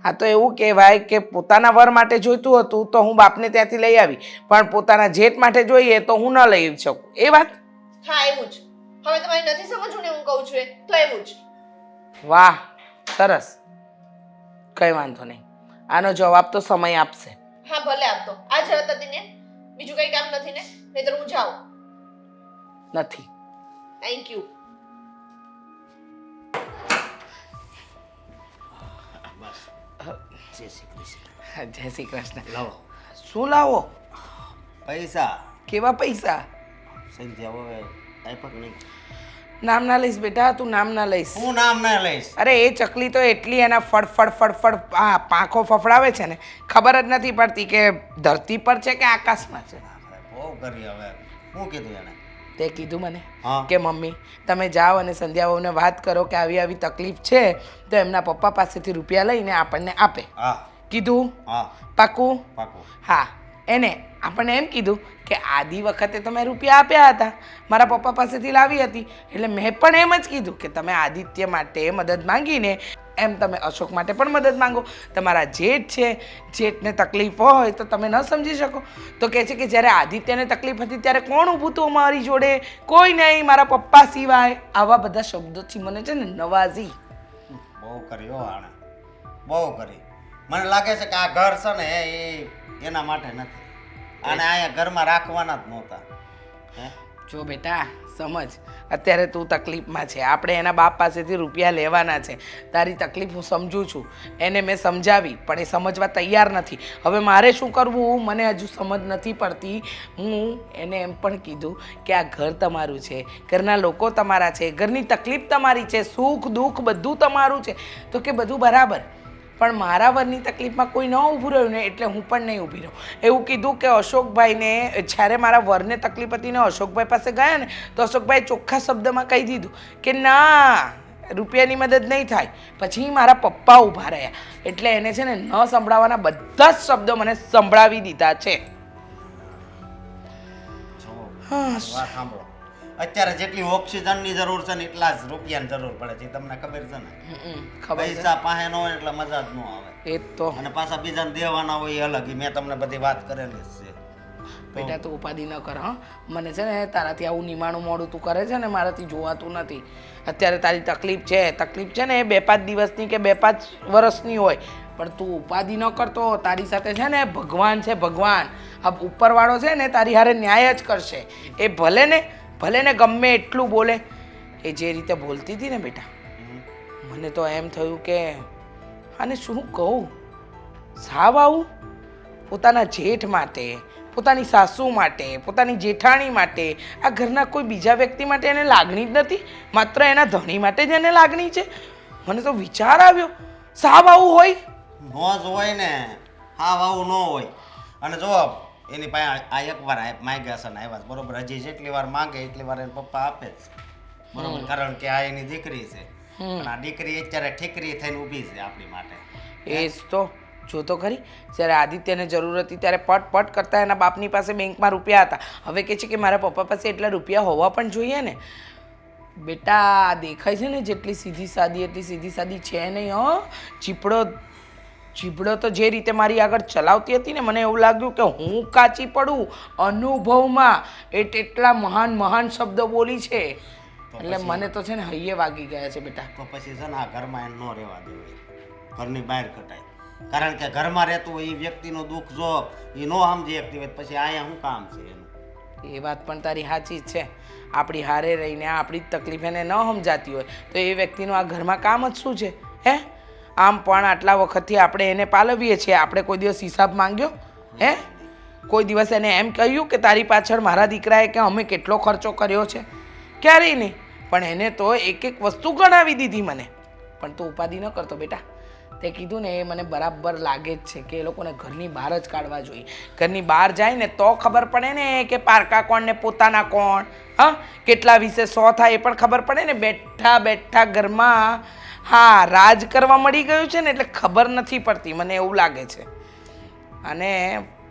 S5: આ તો એવું કહેવાય કે પોતાના વર માટે જોઈતું હતું તો હું બાપને ત્યાંથી લઈ આવી, પણ પોતાના જેઠ માટે જોઈએ તો હું ન લઈ શકું, એ વાત?
S3: હા એવું જ. હવે તમારે નથી સમજવું ને હું કહું છું એ તો એવું જ.
S5: વાહ, સરસ. કઈ વાંધો નહીં, આનો જવાબ તો સમય આપશે.
S3: હા ભલે આપતો. આ જ હતી ને, બીજું કઈ કામ નથી ને? નહીતર હું જાઉં.
S5: નથી.
S3: Thank you.
S2: જય શ્રી કૃષ્ણ.
S5: જય શ્રી કૃષ્ણ.
S2: લાવો
S5: શું લાવો?
S2: પૈસા.
S5: કેવા પૈસા?
S2: સંધ્યા હવે આપ્યા કે નહીં?
S5: નામ ના લઈશ બેટા, તું નામ ના લઈશ.
S2: હું નામ ના લઈશ.
S5: અરે એ ચકલી તો એટલી એના ફડ પાંખો ફફડાવે છે ને, ખબર જ નથી પડતી કે ધરતી પર છે કે આકાશમાં છે.
S2: બહુ કરી હવે. શું કીધું એને?
S5: તે કીધું મને
S2: હા.
S5: કે મમ્મી તમે જાઓ અને સંધ્યાઓને વાત કરો કે આવી આવી તકલીફ છે તો એમના પપ્પા પાસેથી રૂપિયા લઈને આપણને આપે.
S2: હા
S5: કીધું?
S2: હા
S5: પાકું?
S2: પાકું.
S5: હા. એને આપણને એમ કીધું કે આદિ વખતે તો મેં રૂપિયા આપ્યા હતા, મારા પપ્પા પાસેથી લાવી હતી, એટલે મેં પણ એમ જ કીધું કે તમે આદિત્ય માટે મદદ માંગીને એમ તમે અશોક માટે પણ મદદ માંગો. તમારા જેઠ છે, જેઠને તકલીફ હોય તો તમે ન સમજી શકો? તો કહે છે કે જ્યારે આદિત્યને તકલીફ હતી ત્યારે કોણ ઊભું હતું અમારી જોડે? કોઈ નહીં, મારા પપ્પા સિવાય. આવા બધા શબ્દોથી મને છે ને નવાજી.
S2: બહુ કરી હો આણે, બહુ કરી. મને લાગે છે કે આ ઘર છે ને એ એના માટે નથી, અને અહીંયા ઘરમાં રાખવાના જ નહોતા. હે
S5: જો બેટા સમજ, અત્યારે તું તકલીફમાં છે, આપણે એના બાપ પાસેથી રૂપિયા લેવાના છે. તારી તકલીફ હું સમજું છું, એને મેં સમજાવી પણ એ સમજવા તૈયાર નથી. હવે મારે શું કરવું મને હજુ સમજ નથી પડતી. હું એને એમ પણ કીધું કે આ ઘર તમારું છે, ઘરના લોકો તમારા છે, ઘરની તકલીફ તમારી છે, સુખ દુઃખ બધું તમારું છે. તો કે બધું બરાબર, પણ મારા વરની તકલીફમાં કોઈ ન ઊભું રહ્યું ને એટલે હું પણ નહીં ઊભી રહું. એવું કીધું કે અશોકભાઈને જ્યારે મારા વરને તકલીફ હતી ને અશોકભાઈ પાસે ગયા ને તો અશોકભાઈ ચોખ્ખા શબ્દમાં કહી દીધું કે ના, રૂપિયાની મદદ નહીં થાય. પછી મારા પપ્પા ઊભા રહ્યા એટલે એને છે ને ન સંભળાવવાના બધા જ શબ્દો મને સંભળાવી દીધા છે.
S2: વાત સાંભળો, અત્યારે જેટલી ઓક્સિજનની જરૂર છે ને એટલા જ રૂપિયાની જરૂર પડે છે, તમને ખબર છે ને?
S5: ખબર છે?
S2: પૈસા પાસે ન હોય એટલે મજા જ ન આવે.
S5: એ તો
S2: અને પાછા બીજાને દેવાના હોય એ અલગ. મેં તમને બધી વાત કરેલી જ છે.
S5: બેટા તું ઉપાધિ ન કર. હા, મને છે ને તારાથી આવું નિમાણું મોડું તું કરે છે ને મારાથી જોવાતું નથી. અત્યારે તારી તકલીફ છે ને એ 2-5 દિવસની કે 2-5 વર્ષની હોય, પણ તું ઉપાધિ ન કરતો. તારી સાથે છે ને ભગવાન છે, ભગવાન. આ ઉપરવાળો છે ને તારી હારે ન્યાય જ કરશે. એ ભલે ને ગમે એટલું બોલે, એ જે રીતે બોલતી હતી ને બેટા, મને તો એમ થયું કે આને શું કહું. સાવ આવું પોતાના જેઠ માટે, પોતાની સાસુ માટે, પોતાની જેઠાણી માટે, આ ઘરના કોઈ બીજા વ્યક્તિ માટે એને લાગણી જ નથી, માત્ર એના ધણી માટે જ એને લાગણી છે. મને તો વિચાર આવ્યો, સાવ આવું હોય.
S2: નો જ હોય ને, હા આવું ન હોય. અને જો એની પાસે આ એકવાર માંગ્યા છે ને આવ્યા છે, બરોબર, હજી જેટલી વાર માંગે એટલી વાર એના પપ્પા આપે જ બરોબર, કારણ કે આ એની દીકરી છે. અને આ દીકરી અત્યારે ઠીકરી થઈને ઊભી છે આપણી માટે.
S5: એ જ તો જો તો ખરી, જ્યારે આદિત્યને જરૂર હતી ત્યારે પટ પટ કરતા એના બાપની પાસે બેંકમાં રૂપિયા હતા. હવે કહે છે કે મારા પપ્પા પાસે એટલા રૂપિયા હોવા પણ જોઈએ ને. બેટા આ દેખાય છે ને જેટલી સીધી સાદી એટલી સીધી સાદી છે નહીં. ચીબડો તો જે રીતે મારી આગળ ચલાવતી હતી ને, મને એવું લાગ્યું કે હું કાચી પડું અનુભવમાં. એટલા મહાન મહાન શબ્દો બોલી છે, એટલે મને તો છે ને હૈયે વાગી ગયા છે બેટા.
S2: તો પછી છે ને આ ઘરમાં એને ન રહેવા દેવું, ઘરની બહાર કટાય. કારણ કે ઘરમાં રહેતું હોય એ વ્યક્તિનું દુઃખ જો એ ન સમજી શકતી હોય પછી અહીંયા શું કામ છે એનું.
S5: એ વાત પણ તારી સાચી જ છે. આપણી હારે રહીને આપણી જ તકલીફ એને ન સમજાતી હોય તો એ વ્યક્તિનું આ ઘરમાં કામ જ શું છે? હે, આમ પણ આટલા વખતથી આપણે એને પાલવીએ છીએ, આપણે કોઈ દિવસ હિસાબ માંગ્યો? હે, કોઈ દિવસ એને એમ કહ્યું કે તારી પાછળ મારા દીકરાએ કે અમે કેટલો ખર્ચો કર્યો છે? ક્યારેય નહીં. પણ એને તો એક એક વસ્તુ ગણાવી દીધી મને. પણ તું ઉપાધિ ન કરતો બેટા. તે કીધું ને એ મને બરાબર લાગે જ છે કે એ લોકોને ઘરની બહાર જ કાઢવા જોઈએ. ઘરની બહાર જાય ને તો ખબર પડે ને કે પારકા કોણ ને પોતાના કોણ. હા, કેટલા વિશે 100 થાય એ પણ ખબર પડે ને. બેઠા બેઠા ઘરમાં હા રાજ કરવા મળી ગયું છે ને, એટલે ખબર નથી પડતી, મને એવું લાગે છે. અને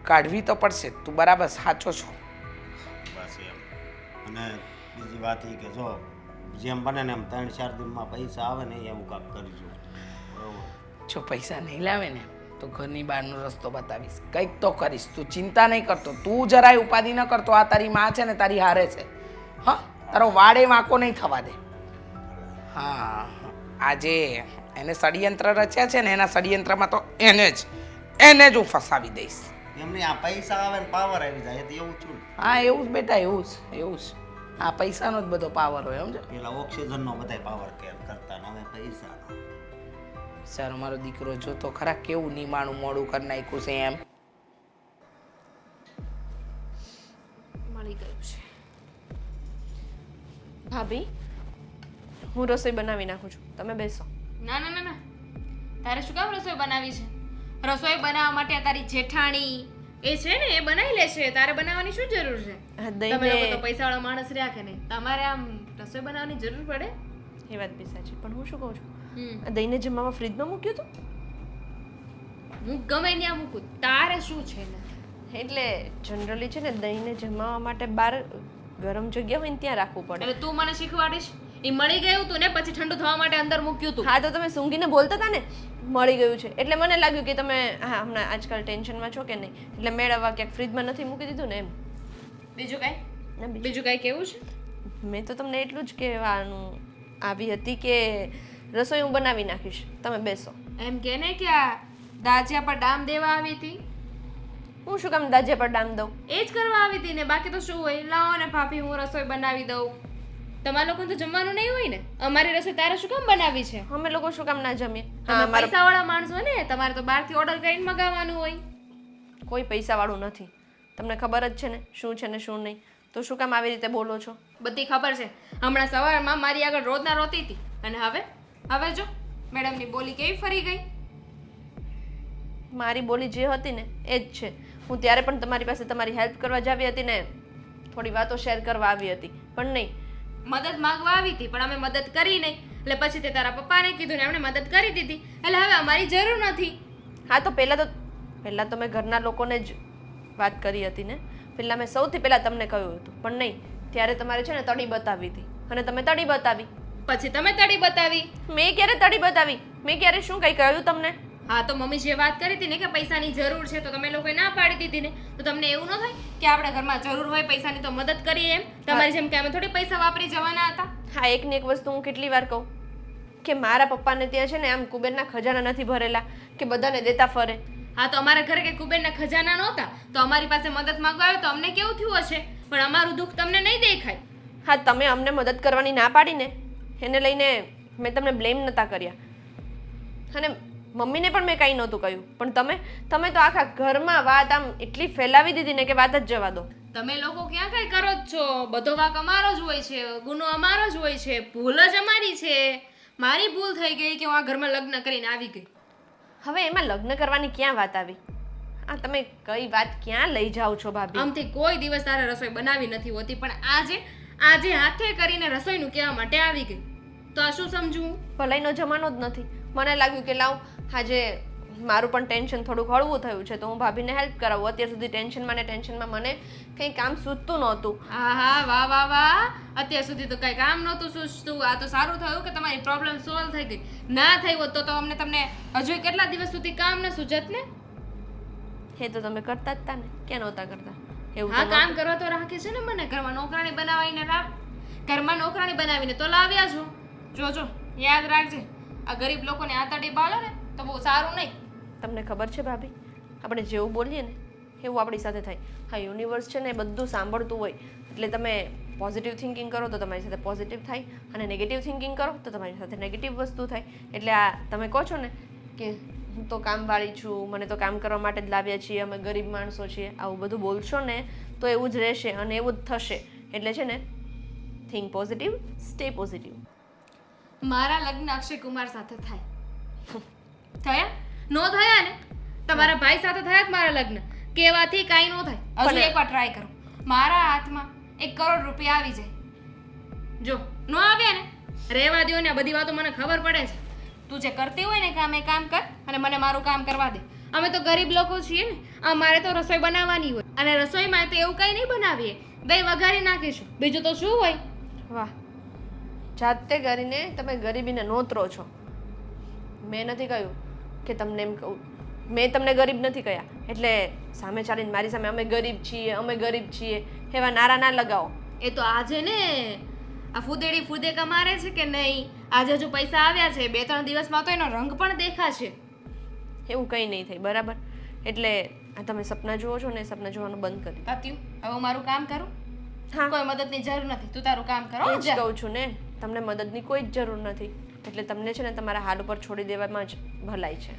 S5: કાઢવી તો પડશે, તું બરાબર સાચો છો.
S2: બસ એમ. અને બીજી વાત એ કે જો જેમ બને ને એમ 3-4 દિનમાં પૈસા આવે ને એવું કાંક કરજો, બરોબર?
S5: જો પૈસા નહીં લાવે ને તો ઘરની બહારનો રસ્તો બતાવીશ, કંઈક તો કરીશ. તું ચિંતા નહીં કરતો, તું જરાય ઉપાધિ ન કરતો. આ તારી માં છે ને તારી હારે છે. હા, તારો વાડે વાંકો નહીં થવા દે. હા, આજે એને ષડયંત્ર રચ્યા છે ને, એના ષડયંત્રમાં તો એને જ હું ફસાવી દઈશ.
S2: એમની આ પૈસા આવે ને પાવર આવી જાય તો એવું છું.
S5: હા એવું જ બેટા, એવું જ. આ પૈસાનો જ બધો પાવર હોય, સમજો.
S2: પેલા ઓક્સિજનનો બધાય પાવર કેર કરતા ને હવે પૈસાનો.
S5: સારો મારો દીકરો જો તો ખરા કેવું નિમાણું મોડું કરી નાખ્યું છે એમ.
S3: મળી ગયું છે. ભાભી, હું રસોઈ બનાવી નાખું છું, તમે બેસો.
S4: ના ના ના ના, તારે શું કામ રસોઈ બનાવી છે? રસોઈ બનાવવા માટે આ તારી જેઠાણી એ છે ને, એ બનાવી લે છે. તારે બનાવવાની શું જરૂર છે? તમે લોકો તો પૈસાવાળા માણસ રહ્યા કે નહીં, તમારે આમ રસોઈ બનાવવાની જરૂર પડે?
S3: એ વાત બી સાચી, પણ હું શું કહું છું,
S4: હમ.
S3: આ દહીંને જમવામાં ફ્રીજમાં મૂક્યું હતું?
S4: હું ગમે ત્યાં મૂકું, તારે શું છે ને?
S3: એટલે જનરલી છે ને દહીંને જમાવવા માટે બહાર ગરમ જગ્યા હોય ને ત્યાં રાખવું પડે.
S4: એટલે તું મને શીખવાડીશ? એ મળી ગયું તું ને પછી ઠંડુ થવા માટે અંદર મૂક્યું તું.
S3: હા તો તમે સૂંઘીને બોલતા હતા ને મળી ગયું છે, એટલે મને લાગ્યું કે તમે હા હમણાં આજકાલ ટેન્શનમાં છો કે નહીં, એટલે મેળવવા ક્યાંક ફ્રીજમાં નથી મૂકી દીધું ને એમ.
S4: બીજું કાંઈ?
S3: ના,
S4: બીજું કાંઈ કેવું છે?
S3: મેં તો તમને એટલું જ કહેવાનું આવી હતી કે રસોઈ હું બનાવી નાખીશ, તમે બેસો.
S4: એમ કે ને કે આ દાજિયા પર ડામ દેવા આવી હતી?
S3: હું શું કામ દાજે પર ડામ દઉં?
S4: એ જ કરવા આવી હતી ને, બાકી તો શું હોય? લાવો ને ભાભી હું રસોઈ બનાવી દઉં. તમારા લોકોને તો જમવાનું નહીં હોય ને, અમારી રસોઈ તારે શું કામ બનાવી છે?
S3: અમે લોકો શું કામ ના જમીએ?
S4: તમે પૈસાવાળા માણસો ને, તમારે તો બહારથી ઓર્ડર કરીને મગાવવાનું હોય.
S3: કોઈ પૈસાવાળું નથી, તમને ખબર જ છે ને શું છે ને શું નહીં, તો શું કામ આવી રીતે બોલો છો?
S4: બધી ખબર છે. હમણાં સવારમાં મારી આગળ રોજના રોતી હતી અને હવે જો મેડમની બોલી કેવી ફરી ગઈ.
S3: મારી બોલી જે હતી ને એ જ છે. હું ત્યારે પણ તમારી પાસે તમારી હેલ્પ કરવા જ આવી હતી ને, થોડી વાતો શેર કરવા આવી હતી, પણ નહીં.
S4: મદદ માંગવા આવી હતી પણ અમે મદદ કરી નહીં, એટલે પછી તે તારા પપ્પાને કીધું ને એમણે મદદ કરી દીધી, એટલે હવે અમારી જરૂર નથી.
S3: હા તો પહેલાં તો મેં ઘરના લોકોને જ વાત કરી હતી ને, પહેલાં મેં સૌથી પહેલાં તમને કહ્યું હતું, પણ નહીં, ત્યારે તમારે છે ને તડી બતાવી હતી અને તમે તડી બતાવી.
S4: પછી તમે તડી બતાવી.
S3: મેં ક્યારે તડી બતાવી? મેં ક્યારે શું કંઈ કહ્યું તમને?
S4: હા તો મમ્મી જે વાત કરી હતી ને કે પૈસાની જરૂર છે તો તમે લોકોએ ના પાડી દીધી ને, તો તમને એવું ન થાય કે આપણા ઘરમાં જરૂર હોય પૈસાની તો મદદ કરીએ એમ? તમારી જેમ કે અમે થોડી પૈસા વાપરી જવાના હતા.
S3: હા, એકની એક વસ્તુ હું કેટલી વાર કહું કે મારા પપ્પાને ત્યાં છે ને આમ કુબેરના ખજાના નથી ભરેલા કે બધાને દેતા ફરે.
S4: હા તો અમારા ઘરે કે કુબેરના ખજાના નહોતા તો અમારી પાસે મદદ માંગવા આવ્યો તો અમને કેવું થયું હશે, પણ અમારું દુઃખ તમને નહીં દેખાય.
S3: હા, તમે અમને મદદ કરવાની ના પાડી ને એને લઈને મેં તમને બ્લેમ નહોતા કર્યા અને મમ્મીને પણ મેં કંઈ નહોતું કહ્યું, પણ તમે તો આખા ઘરમાં વાત આમ એટલી ફેલાવી દીધી ને કે વાત જ જવા દો.
S4: તમે લોકો ક્યાં કઈ કરો જ છો? બધો વાંક અમારો જ હોય છે, ગુનો અમારો જ હોય છે, ભૂલ જ અમારી છે. મારી ભૂલ થઈ ગઈ કે હું આ ઘરમાં લગ્ન કરીને આવી ગઈ.
S3: હવે એમાં લગ્ન કરવાની ક્યાં વાત આવી? આ તમે કઈ વાત ક્યાં લઈ જાઓ છો ભાભી?
S4: આમથી કોઈ દિવસ તારે રસોઈ બનાવી નથી હોતી, પણ આજે હાથે કરીને રસોઈનું કહેવા માટે આવી ગઈ. તો આ શું સમજવું?
S3: ભલાઈનો જમાનો જ નથી. મને લાગ્યું કે લાવ આજે મારું પણ ટેન્શન થોડુંક હળવું થયું છે તો હું ભાભીને હેલ્પ કરાવું. અત્યાર સુધી ટેન્શનમાં મને કંઈ કામ સૂચતું નહોતું.
S4: આહા, વાહ વાહ વાહ! અત્યાર સુધી તો કઈ કામ નહોતું સૂચતું. આ તો સારું થયું કે તમારી પ્રોબ્લેમ સોલ્વ થઈ ગઈ. ના થઈ હોત તો તમને હજુ કેટલા દિવસ સુધી કામ ન સૂચત ને?
S3: એ તો તમે કરતા જ હતા ને, ક્યાં નહોતા કરતા? એવું
S4: હા,
S3: તો
S4: કામ કરવા તો રાખે છે ને મને. ઘરમાં નોકરાણી બનાવીને તો લાવ્યા છો. જોજો, યાદ રાખજે, આ ગરીબ લોકોને આતડી બાળો ને તો બહુ સારું નહીં.
S3: તમને ખબર છે ભાભી, આપણે જેવું બોલીએ ને એવું આપણી સાથે થાય. હા, યુનિવર્સ છે ને એ બધું સાંભળતું હોય, એટલે તમે પોઝિટિવ થિંકિંગ કરો તો તમારી સાથે પોઝિટિવ થાય અને નેગેટિવ થિંકિંગ કરો તો તમારી સાથે નેગેટિવ વસ્તુ થાય. એટલે આ તમે કહો છો ને કે હું તો કામવાળી છું, મને તો કામ કરવા માટે જ લાવ્યા છીએ, અમે ગરીબ માણસો છીએ, આવું બધું બોલશો ને તો એવું જ રહેશે અને એવું જ થશે. એટલે છે ને થિંક પોઝિટિવ, સ્ટે પોઝિટિવ.
S4: મારા લગ્ન અક્ષય કુમાર સાથે થાય થયા? નો થયા ને? તમારા ભાઈ સાથે થયા જ મારા લગ્ન. કેવાથી કાંઈ નો થાય. હજુ એકવાર ટ્રાય કરો. મારા હાથમાં 1 કરોડ રૂપિયા આવી જાય. જો નો આવ્યા ને, રહેવા દો ને. આ બધી વાતો મને ખબર પડે છે. તું જે કરતી હોય ને કામ એ કામ કર અને મને મારું કામ કરવા દે. અમે તો ગરીબ લોકો છીએ ને, અમારે તો રસોઈ બનાવવાની હોય અને રસોઈમાં તો એવું કંઈ નહીં બનાવીએ, દહીં વઘારી નાખીશું, બીજું તો શું હોય?
S3: વાહ, જાતે કરીને તમે ગરીબીને નોતરો છો. મેં નથી કહ્યું કે તમને એમ કહું, મેં તમને ગરીબ નથી કહ્યા. એટલે સામે ચાલીને મારી સામે અમે ગરીબ છીએ એવા નારા ના લગાવો.
S4: એ તો આજે ને આ ફૂદેકા મારે છે કે નહીં, આજે હજુ પૈસા આવ્યા છે, 2-3 દિવસમાં તો એનો રંગ પણ દેખાશે.
S3: એવું કંઈ નહીં થાય, બરાબર? એટલે આ તમે સપના જુઓ છો ને, સપના જોવાનું બંધ કરી.
S4: તાત્યું, હવે હું મારું કામ કરું.
S3: હા,
S4: કોઈ મદદની જરૂર નથી, તું તારું કામ કરો.
S3: એ જ કહું છું ને, તમને મદદની કોઈ જ જરૂર નથી. એટલે તમને છે ને તમારા હાલ ઉપર છોડી દેવામાં જ ભલાઈ છે.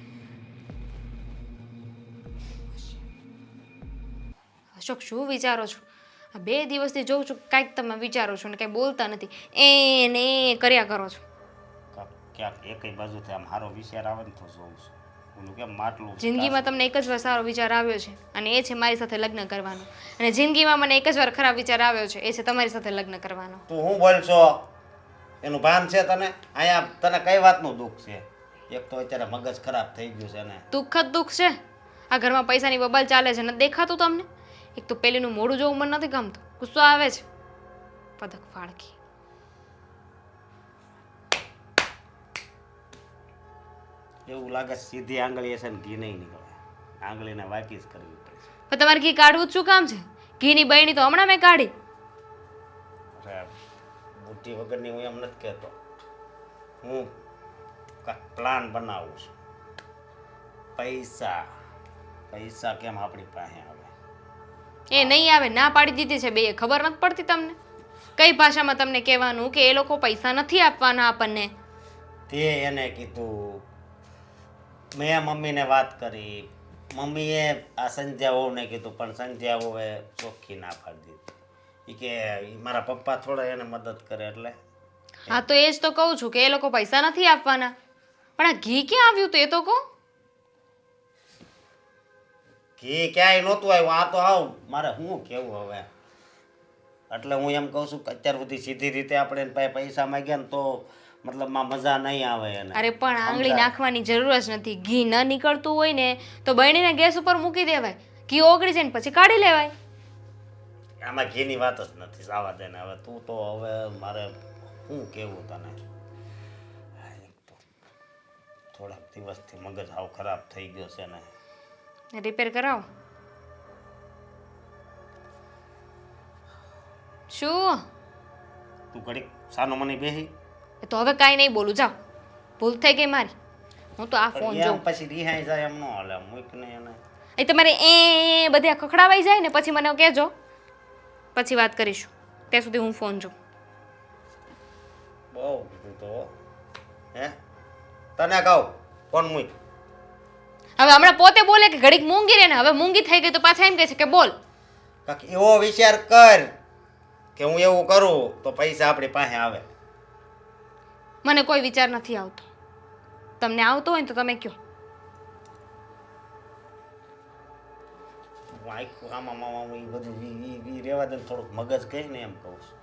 S4: અશોક, શું વિચારો છો? આ 2 દિવસથી જોઉં છું કાંઈક તમે વિચારો છો ને કાંઈ બોલતા નથી. એ કર્યા કરો છો.
S2: ક્યાંક એકઈ બાજુથી આમ સારો વિચાર આવે ને તો જોઉં છું. ઓલું કેમ માટલું
S4: જિંદગીમાં તમને એક જ વાર સારો વિચાર આવ્યો છે અને એ છે મારી સાથે લગ્ન કરવાનો. અને જિંદગીમાં મને એક જ વાર ખરાબ વિચાર આવ્યો છે, એ છે તમારી સાથે લગ્ન કરવાનો.
S2: તું હું બોલશો? એનું ભાન છે તને? અહીંયા તને કઈ વાતનું દુઃખ છે? એક તો અત્યારે મગજ ખરાબ થઈ ગયું છે ને.
S4: દુઃખ જ દુઃખ છે. આ ઘરમાં પૈસાની બબલ ચાલે છે, નથી દેખાતું તમને? એક તો પેલીનું મોઢું જોવું મને નથી ગમતું, ગુસ્સો આવે છે. પદક ફાળકી.
S2: એવું લાગે સીધી આંગળી હશે ને ઘી નહીં નીકળે, આંગળીને વાકી જ કરવી પડશે.
S4: પણ તમારે ઘી કાઢવું જ શું કામ છે? ઘીની બહેણી તો હમણાં મેં કાઢી.
S2: અરે બુદ્ધિ વગરની હું એમ નથી કહેતો, હું કાંઈક પ્લાન બનાવું છું. પૈસા કેમ આપણી પાસે આવે?
S4: એ નહીં આવે, ના પાડી દીધી છે બે. ખબર નથી પડતી તમને? કઈ ભાષામાં તમને કહેવાનું કે એ લોકો પૈસા નથી આપવાના આપણને?
S2: તે એને કીધું, મેં મમ્મીને વાત કરી, મમ્મીએ આ સંધ્યા વહુને કીધું, પણ સંધ્યા વહુએ ચોખ્ખી ના પાડી દીધી. એ કે ઈ મારા પપ્પા થોડા એને મદદ કરે એટલે.
S4: હા, તો એ જ તો કહું છું કે એ લોકો પૈસા નથી આપવાના. પણ આ ઘી ક્યાં આવ્યું તો એ તો કહો.
S2: ઘી ક્યાંય નહોતું આવ્યું, આ તો આવ મારે શું કેવું હવે. એટલે હું એમ કહું છું કે અત્યાર સુધી સીધી રીતે આપણે એની પાસે પૈસા માંગ્યા ને તો મતલબમાં મજા નહીં આવે એને.
S4: અરે પણ આંગળી નાખવાની જરૂર જ નથી. ઘી ન નીકળતું હોય ને તો બળીને ગેસ ઉપર મૂકી દેવાય, ઘી ઓગળી જાય ને પછી કાઢી લેવાય.
S2: આમાં ઘીની વાત જ નથી, જવા દે ને હવે. તું તો હવે મારે શું કેવું તને. થોડાક દિવસથી મગજ હાવ ખરાબ થઈ ગયો છે ને.
S4: રિપેર કરાવો. શું?
S2: તું ઘડીક સાનો મને બેહી.
S4: તો હવે કાંઈ નહીં બોલું, જાઓ. ભૂલ થઈ ગઈ મારી. હું તો આ ફોન જોઉં.
S2: પછી રિહાઈ જાય એમ ન હાલે, મૂકને એને.
S4: એ તમારે એ બધા ખખડાવાઈ જાય ને પછી મને કહેજો, પછી વાત કરીશું. ત્યાં સુધી હું ફોન જોઉં.
S2: બહુ કીધું તો હે તને કહું કોણ મુઈ
S4: હવે હમણાં પોતે બોલે કે ઘડીક મૂંગી રહે ને હવે મૂંગી થઈ ગઈ તો પાછા એમ કહે છે કે બોલ.
S2: કાંઈક એવો વિચાર કર કે હું એવું કરું તો પૈસા આપણી પાસે આવે.
S4: મને કોઈ વિચાર નથી આવતો. તમને આવતો હોય ને તો તમે કહો.
S2: હું આખું આમાં મામા એ બધું રહેવા દે ને થોડુંક મગજ કહે ને એમ કહું છું.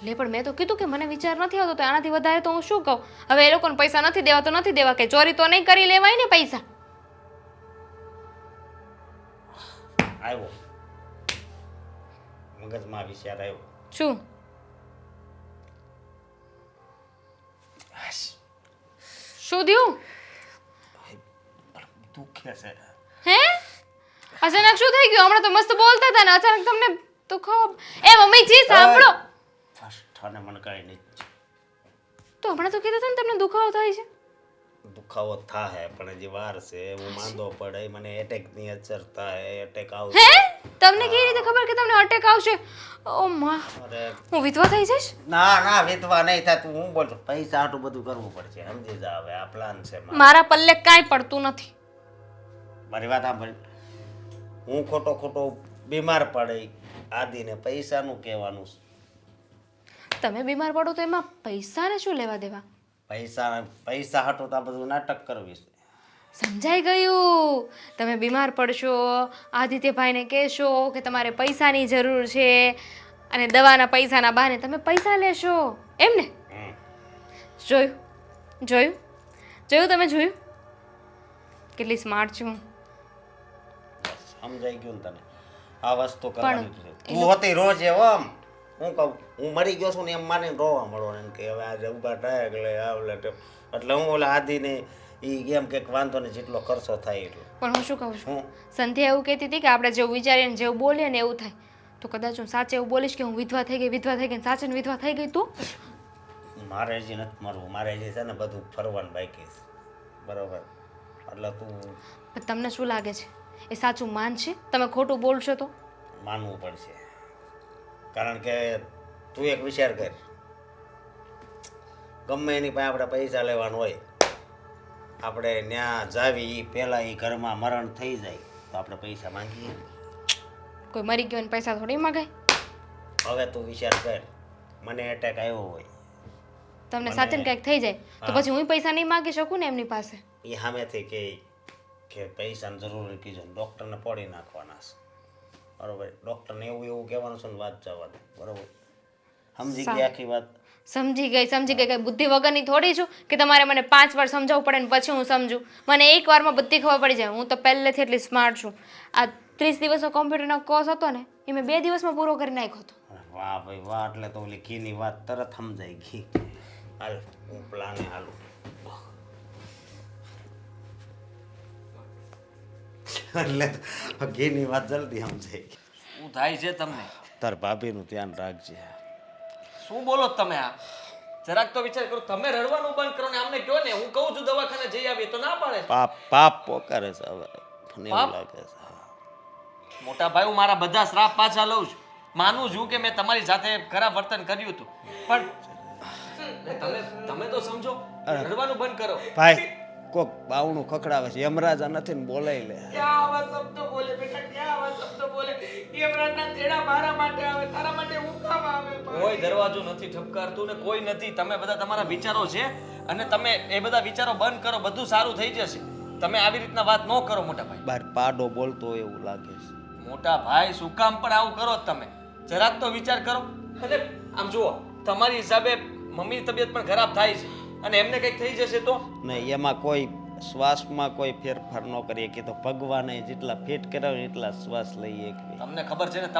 S4: લે પણ મેં તો કીધું કે મને વિચાર નથી આવતો તો આનાથી વધારે તો હું શું કહું. હવે એ લોકોને પૈસા નથી દેવા તો નથી દેવા, કે ચોરી તો નહીં કરી લેવાય ને પૈસા.
S2: આવ્યો મગજમાં વિચાર આવ્યો.
S4: શું? શું થયું?
S2: દુખે છે.
S4: હે અચાનક શું થઈ ગયું? હમણાં તો મસ્ત બોલતા હતા ને અચાનક તમને દુખાવો. એ મમ્મીજી સાંભળો
S2: ફર્સ્ટ અને મને કાંઈ નહીં.
S4: તો હમણાં તો કીધું હતું ને તમને દુખાવો થાય છે.
S2: દુખાવો થાય પણ હજી વાર છે. હું માંદો પડે મને એટેકની અસર થાય. એટેક
S4: હે
S2: આવશે.
S4: તમને કેવી રીતે ખબર કે તમને અટેક આવશે? ઓ માં
S2: અરે
S4: હું વિધવા થઈ જઈશ.
S2: ના ના વિધવા નહીં થતું. હું બોલું પૈસા આટલું બધું કરવું પડશે. સમજી જા હવે આ પ્લાન છે મારો.
S4: મારા પલ્લે કાંઈ પડતું નથી.
S2: મારી વાત સાંભળ. હું ખોટો બીમાર પડે આદિને પૈસાનું કહેવાનું છે.
S4: તમે બીમાર પડો તો એમાં પૈસાને શું લેવા દેવા?
S2: પૈસા હાટું તો આ બધું નાટક કરવી છે.
S4: સમજાઈ ગયું. તમે બીમાર પડશો, આદિત્યભાઈને કહેશો કે તમારે પૈસાની જરૂર છે અને દવાના પૈસાના બહાને તમે પૈસા લેશો એમ ને? જોયું જોયું જોયું તમે જોયું કેટલી સ્માર્ટ છું.
S2: સમજાઈ ગયું ને તને? આ વસ્તુ કરવાની છે. તું હતી રોજ એવો આમ હું કહું હું મરી ગયો છું ને એમ માનીને રોવા મળો એમ કે હવે આજે ઉભા થાય એટલે હું ઓલા આદિને એ એમ કે વાંધો ને જેટલો ખર્ચો થાય એટલો.
S4: પણ હું શું કહું છું,
S2: હું
S4: સંધ્યા એવું કહેતી હતી કે આપણે જેવું વિચારીએ ને જેવું બોલીએ ને એવું થાય. તો કદાચ હું સાચે એવું બોલીશ કે હું વિધવા થઈ ગઈ સાચે ને વિધવા થઈ ગઈ તું.
S2: મારે હજી નથી મરવું. મારે હજી છે ને બધું ફરવાનું બાકી છે બરોબર. એટલે તું
S4: પણ તમને શું લાગે છે એ સાચું માનશે? તમે ખોટું બોલશો તો?
S2: માનવું પડશે. કારણ કે તું એક વિચાર કર. ગમે એની પાસે આપણે પૈસા લેવાનું હોય આપણે ત્યાં જાવી પહેલાં એ ઘરમાં મરણ થઈ જાય તો આપણે પૈસા માંગીએ.
S4: કોઈ મરી ગયો ને પૈસા થોડી મગાય.
S2: હવે તું વિચાર કર મને એટેક આવ્યો હોય
S4: તમને સાચે કંઈક થઈ જાય તો પછી હું પૈસા નહીં માગી શકું ને એમની પાસે.
S2: એ સામેથી કે પૈસાની જરૂર કીધો ડૉક્ટરને પડી નાખવાના છે બરોબર. ડૉક્ટરને એવું કહેવાનું છે ને વાત જવા દે બરોબર. સમજી ગઈ આખી વાત?
S4: સમજી ગઈ કઈ બુદ્ધિ વગરની થોડી છું કે તમારે મને 5 વાર સમજાવવું પડે ને પછી હું સમજું. મને એક વારમાં બુદ્ધિ ખબર પડી જાય. હું તો પહેલેથી એટલી સ્માર્ટ છું. આ 30 દિવસનો કોમ્પ્યુટરનો કોર્સ હતો ને એ મેં 2 દિવસમાં પૂરો કરી નાખ્યો હતો.
S2: વાહ ભાઈ વાહ. એટલે તો ઓલી ઘીની વાત તરત સમજાઈ ગઈ. હાલ હું પ્લાને હાલું. એટલે ઘીની વાત જલ્દી સમજાઈ ગઈ.
S1: શું થાય છે તમને?
S2: તાર ભાભીનું ધ્યાન રાખજે.
S1: શું બોલો તમે? આ જરાક તો વિચાર કરો. તમે રડવાનું બંધ કરો ને આમને કહો ને હું કહું છું દવાખાને જઈ આવીએ તો ના પાડે.
S2: પાપ પોકારે છે હવે. મને એવું લાગે છે.
S1: મોટા ભાઈ હું મારા બધા શ્રાપ પાછા લઉં છું. માનું છું કે મેં તમારી સાથે ખરાબ વર્તન કર્યું હતું પણ તમે તો સમજો. રડવાનું બંધ કરો.
S2: ભાઈ કોક બાવણું ખખડાવે છે. યમરાજા નથી ને બોલાઈ લે.
S5: ક્યાં આવા શબ્દો બોલે બેટા, ક્યાં આવા શબ્દો બોલે? યમરાજના તેડા મારા માટે આવે, તારા માટે હું કામ આવે?
S1: કોઈ દરવાજો નથી ઠપકારતું ને કોઈ નથી. તમે બધા તમારા વિચારો છે અને તમે એ બધા વિચારો બંધ કરો. બધું સારું થઈ જશે. તમે આવી રીતના વાત ન કરો મોટા ભાઈ.
S2: બાર પાડો બોલતો હોય એવું લાગે છે.
S1: મોટા ભાઈ શું કામ પણ આવું કરો તમે? જરાક તો વિચાર કરો. અને આમ જુઓ તમારી હિસાબે મમ્મીની તબિયત પણ ખરાબ થાય છે અને એમને કંઈક થઈ જશે તો
S2: ને એમાં કોઈ શ્વાસમાં કોઈ ફેરફાર ન કરીએ કે તો ભગવાને જેટલા ફિટ કરાવે એટલા શ્વાસ લઈએ.
S1: તમને ખબર છે ને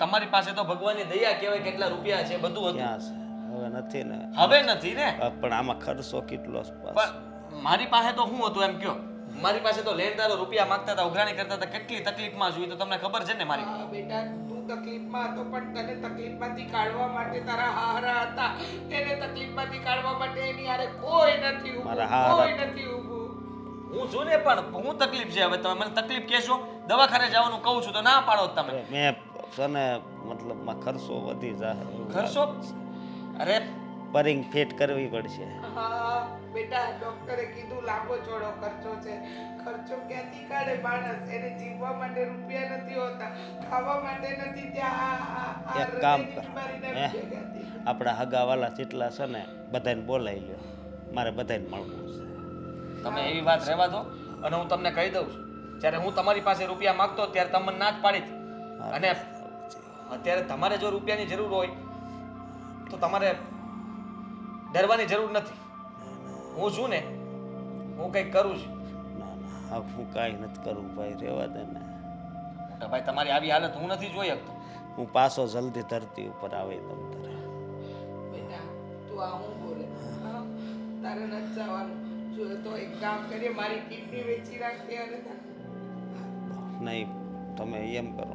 S1: તમારી પાસે તો ભગવાનની દયા કહેવાય કેટલા રૂપિયા છે બધું હતું.
S2: ક્યાં છે? હવે નથી ને.
S1: હવે નથી ને.
S2: પણ આમાં ખર્ચો કેટલો છે પાછો?
S1: પણ મારી પાસે તો શું હતું એમ કયો? મારી પાસે તો લેણદારો રૂપિયા માંગતા હતા, ઉઘરાણી કરતા હતા. કેટલી તકલીફમાં છું એ તો તમને ખબર છે ને મારી.
S5: હા બેટા, તું તકલીફમાં હતો પણ તને તકલીફમાંથી કાઢવા માટે તારા હારા હતા. તેને તકલીફમાંથી કાઢવા માટે એની હારે કોઈ નથી ઊભું,
S2: મારા હારા.
S5: કોઈ નથી ઊભું.
S1: હું છું ને પણ હું તકલીફ છે. હવે તમે મને તકલીફ કહેશો, દવાખાને જવાનું કહું છું તો ના પાડો જ તમે.
S2: મેં તને મતલબમાં ખર્ચો વધી જાય.
S1: ખર્ચો? અરે
S2: બરિંગ ફિટ કરવી પડશે.
S5: હા બેટા, ડોક્ટરે કીધું લાંબો ચોડો ખર્ચો છે. ખર્ચો ક્યાંથી કાઢે માણસ? એને જીવવા માટે રૂપિયા નથી હોતા, ખાવા માટે નથી. ત્યાં
S2: એક કામ કર,
S5: બીમારીના
S2: હે?
S5: રૂપિયા ક્યાંથી?
S2: આપણા હગાવાલા જેટલા છે ને બધાને બોલાવી લ્યો, મારે બધાને મળવું છે.
S1: તમે એવી વાત રહેવા દો. અને હું તમને કહી દઉં છું, જ્યારે હું તમારી પાસે રૂપિયા માંગતો ત્યારે તમે ના જ પાડી હતી. અને અત્યારે તમારે જો રૂપિયાની જરૂર હોય તો તમારે ડરવાની જરૂર નથી. હું છું ને, હું કંઈક કરું છું.
S2: ના ના, હવે હું કાંઈ નથી કરું ભાઈ, રહેવા દે ને.
S1: મોટા ભાઈ, તમારી આવી હાલત હું નથી જોઈ શકતો.
S2: હું પાછો જલ્દી ધરતી ઉપર આવે તમ તારે.
S5: બેટા તું આ હું બોલે? હા? તારે નથી જવાનું. જો તો એક કામ કરીએ, મારી કિડની વેચી રાખીએ અને
S2: નહીં, તમે એમ કરો.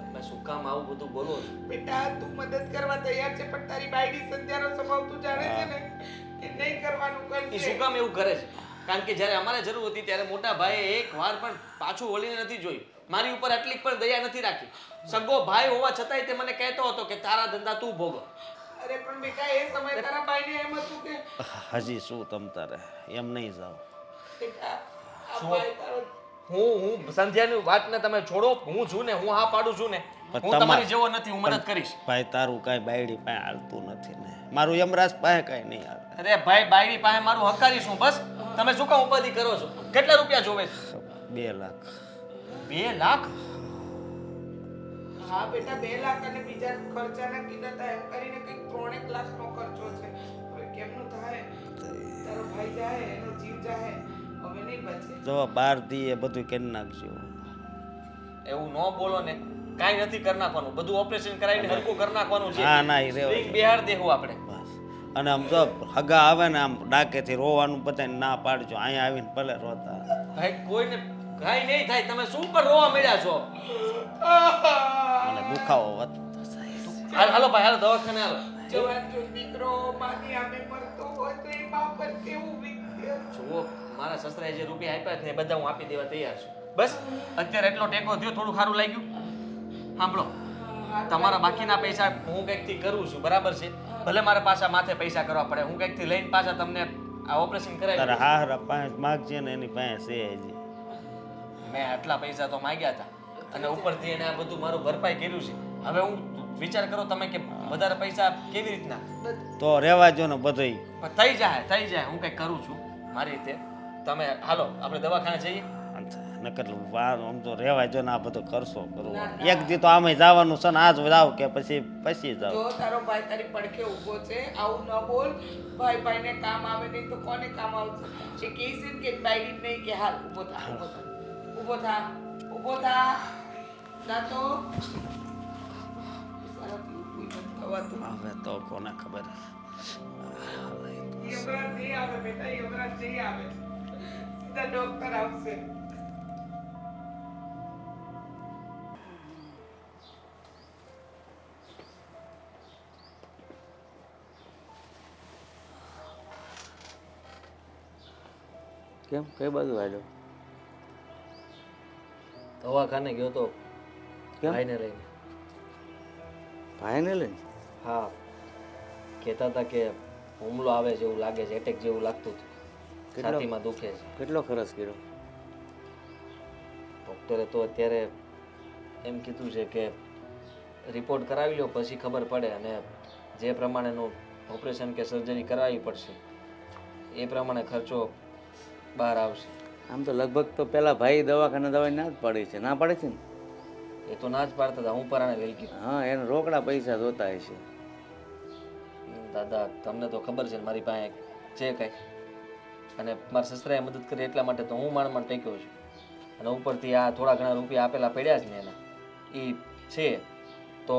S1: તમે શું કામ આવું બધું બોલો છો?
S5: બેટા તું મદદ કરવા તૈયાર છે, પણ તારી બાયડી સંધ્યાનો સ્વભાવ તું જાણે છે ને કે નહીં કરવાનું
S1: એ
S5: કરશે.
S1: શું કામ એવું કરે છે? કારણ કે જ્યારે અમારે જરૂર હતી ત્યારે મોટા ભાઈએ એક વાર પણ પાછું વળીને નથી જોયું. મારી ઉપર આટલી પણ દયા નથી રાખી. સગો ભાઈ હોવા છતાંય તે મને કહેતો હતો કે તારા ધંધા તું ભોગવ.
S5: અરે પણ બેટા એ સમય તારા ભાઈને એમ હતું કે
S2: હજી શું તમ તારે એમ નહીં જાઓ.
S5: બેટા આ
S1: શું?
S5: ભાઈ તારો
S1: હું સંધ્યાની વાતને તમે છોડો. હું છું ને, હું હા પાડું છું ને.
S2: પણ
S1: હું તમારી જેવો નથી, હું મદદ કરીશ.
S2: ભાઈ તારું કાંઈ બાયડી પાસે હાલતું નથી ને, મારું યમરાજ પાસે કાંઈ નહીં હાલે.
S1: અરે ભાઈ, બાયડી પાસે મારું હકારીશું બસ. તમે શું કામ ઉપાધિ કરો છો? કેટલા રૂપિયા જોવે છે?
S2: 2 લાખ.
S1: 2 લાખ?
S5: હા બેટા 2 લાખ અને બીજા ખર્ચાના કીધા હતા એમ કરીને કંઈક 3 લાખનો ખર્ચો છે. હવે કેમનું થાય? તારો ભાઈ જાય, એનો જીવ જાય, હવે નહીં બચે.
S2: જો 12 દી એ બધું કરી નાખજો.
S1: એવું ન બોલો ને. કાંઈ નથી કરી નાખવાનું. બધું ઓપરેશન કરાવીને હરખું કરી નાખવાનું છે.
S2: હા ના, એ રહેવા
S1: ring બેહાડ દેવું આપણે.
S2: બસ. અને આમ જો હગા આવે ને આમ ડાકેથી રોવાનું બધાને ના પાડજો. અહીંયા આવીને ભલે રોતા.
S1: ભાઈ કોઈને કાંઈ નહીં થાય. તમે શું પર રોવા મળ્યા છો?
S2: મને દુખાવો વધતો જાય.
S1: હાલો ભાઈ, હાલો દવાખાને હાલો.
S5: જવાન જો દીકરો માની આમે મરતો હોય તો એ બાપ પર કેવું વીતે.
S1: જુઓ, મારા સસરાએ જે રૂપિયા આપ્યા છે ને એ બધા હું આપી દેવા તૈયાર છું. બસ અત્યારે એટલો ટેકો થયો, થોડું સારું લાગ્યું. સાંભળો, તમારા બાકીના પૈસા હું કંઈકથી કરું છું, બરાબર છે? ભલે મારા પાછા માથે પૈસા કરવા પડે, હું કંઈકથી લઈને પાછા તમને આ ઓપરેશન કરાવી
S2: તારા
S1: દઉં.
S2: હારા પાંચ માગજે ને એની પાસે છે હજી.
S1: મેં આટલા પૈસા તો માંગ્યા હતા અને ઉપરથી એને આ બધું મારું ભરપાઈ કર્યું છે. હવે હું વિચાર કરો તમે કે વધારે પૈસા કેવી રીતના?
S2: તો રહેવા જો ને બધુંય.
S1: પણ થઈ જાય. હું કંઈક કરું છું મારી રીતે. તમે હાલો, આપણે દવાખાને જઈએ.
S2: નકર વાર આમ તો રહેવા જો ને આ બધું કરશો કરવું. એક દી તો આમે જવાનું છે ને, આજ જાવ કે પછી જાવ.
S5: જો તારો ભાઈ તારી પડખે ઊભો છે, આવું ન બોલ. ભાઈને કામ આવે નહીં તો કોને કામ આવશે? એ કહે છે ને કે બાયડી નહીં કે હાલ ઊભો થા, ઊભો થા. ના તો સારાથી ઊભું નથી થવાતું.
S2: હવે તો કોને ખબર.
S5: યમરાજ નહીં આવે બેટા, યમરાજ નહીં આવે. સીધા ડોક્ટર આવશે.
S6: કેમ કઈ બાજુ આવ્યો?
S1: દવાખાને ગયો તો
S6: કેમ?
S1: ભાઈને લઈને.
S6: ભાઈને લઈને?
S1: હા, કહેતા હતા કે હુમલો આવે છે એવું લાગે છે, એટેક જેવું લાગતું હતું.
S6: કેટલો?
S1: છાતીમાં દુખે છે.
S6: કેટલો ખર્ચ કર્યો?
S1: ડૉક્ટરે તો અત્યારે એમ કીધું છે કે રિપોર્ટ કરાવી લો પછી ખબર પડે, અને જે પ્રમાણેનું ઓપરેશન કે સર્જરી કરાવવી પડશે એ પ્રમાણે ખર્ચો બહાર આવશે.
S6: આમ તો લગભગ તો પેલા ભાઈ દવાખાને દવાઈ ના જ પાડી છે. ના પાડે છે ને?
S1: એ તો ના જ પાડતા હતા, હું પરાણે લઈ ગયો.
S6: હા, એને રોકડા પૈસા જોતા હશે.
S1: દાદા, તમને તો ખબર છે ને મારી પાસે છે કાંઈ, અને મારા સસરાએ મદદ કરી એટલા માટે તો હું માંડ ટેક્યો છું. અને ઉપરથી આ થોડા ઘણા રૂપિયા આપેલા પડ્યા જ ને એના એ છે, તો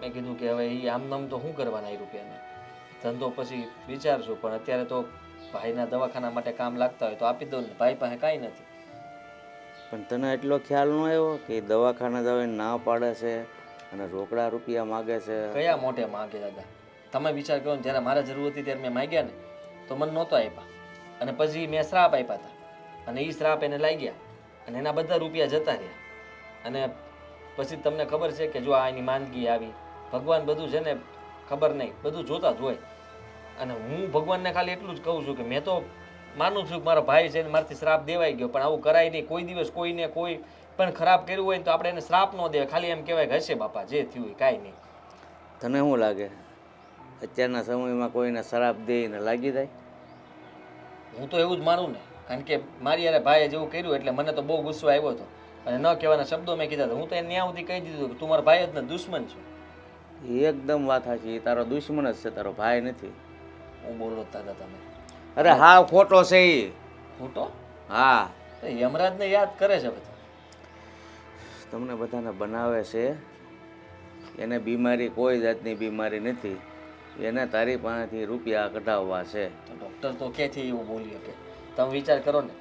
S1: મેં કીધું કે હવે એ આમ નામ તો શું કરવાના એ રૂપિયાને? ધંધો પછી વિચારશું, પણ અત્યારે તો ભાઈના દવાખાના માટે કામ લાગતા હોય તો આપી દઉં ને. ભાઈ પાસે કાંઈ નથી.
S6: પણ તને એટલો ખ્યાલ ન આવ્યો કે દવાખાને દવાઈ ના પાડે છે અને રોકડા રૂપિયા માગે છે?
S1: કયા મોટે માંગે દાદા? તમે વિચાર કરો ને, જ્યારે મારે જરૂર હતી ત્યારે મેં માંગ્યા ને તો મને નહોતો આપ્યા, અને પછી મેં શ્રાપ આપ્યા હતા, અને એ શ્રાપ એને લાગ્યા અને એના બધા રૂપિયા જતા રહ્યા. અને પછી તમને ખબર છે કે જો આ એની માંદગી આવી, ભગવાન બધું છે ને ખબર નહીં, બધું જોતા જ હોય. અને હું ભગવાનને ખાલી એટલું જ કહું છું કે મેં તો માનું છું કે મારો ભાઈ છે ને મારાથી શ્રાપ દેવાઈ ગયો, પણ આવું કરાય નહીં. કોઈ દિવસ કોઈને કોઈ પણ ખરાબ કર્યું હોય ને તો આપણે એને શ્રાપ ન દેવાય, ખાલી એમ કહેવાય કે હશે બાપા જે થયું હોય કાંઈ નહીં.
S6: તને શું લાગે અત્યારના સમયમાં કોઈને શરાબ દઈને લાગી જાય?
S1: હું તો એવું જ માનું ને, કારણ કે મારી યારે ભાઈએ જેવું કર્યું એટલે મને તો બહુ ગુસ્સો આવ્યો હતો અને ન કહેવાના શબ્દો મેં કીધા હતા. હું તો એને ત્યાં સુધી કહી દીધું કે તું મારો ભાઈ જ ને દુશ્મન છું.
S6: એકદમ વાત સાચી, એ તારો દુશ્મન જ છે, તારો ભાઈ નથી.
S1: હું બોલો દાદા તમે
S6: અરે હાવ ખોટો છે એ.
S1: ખોટો?
S6: હા,
S1: તો યમરાજને યાદ કરે છે બધા.
S6: તમને બધાને બનાવે છે. એને બીમારી કોઈ જાતની બીમારી નથી, એને તારી પાસેથી રૂપિયા કઢાવવા છે.
S1: તો ડૉક્ટર તો ક્યાંથી એવું બોલી શકે? તમે વિચાર કરો ને.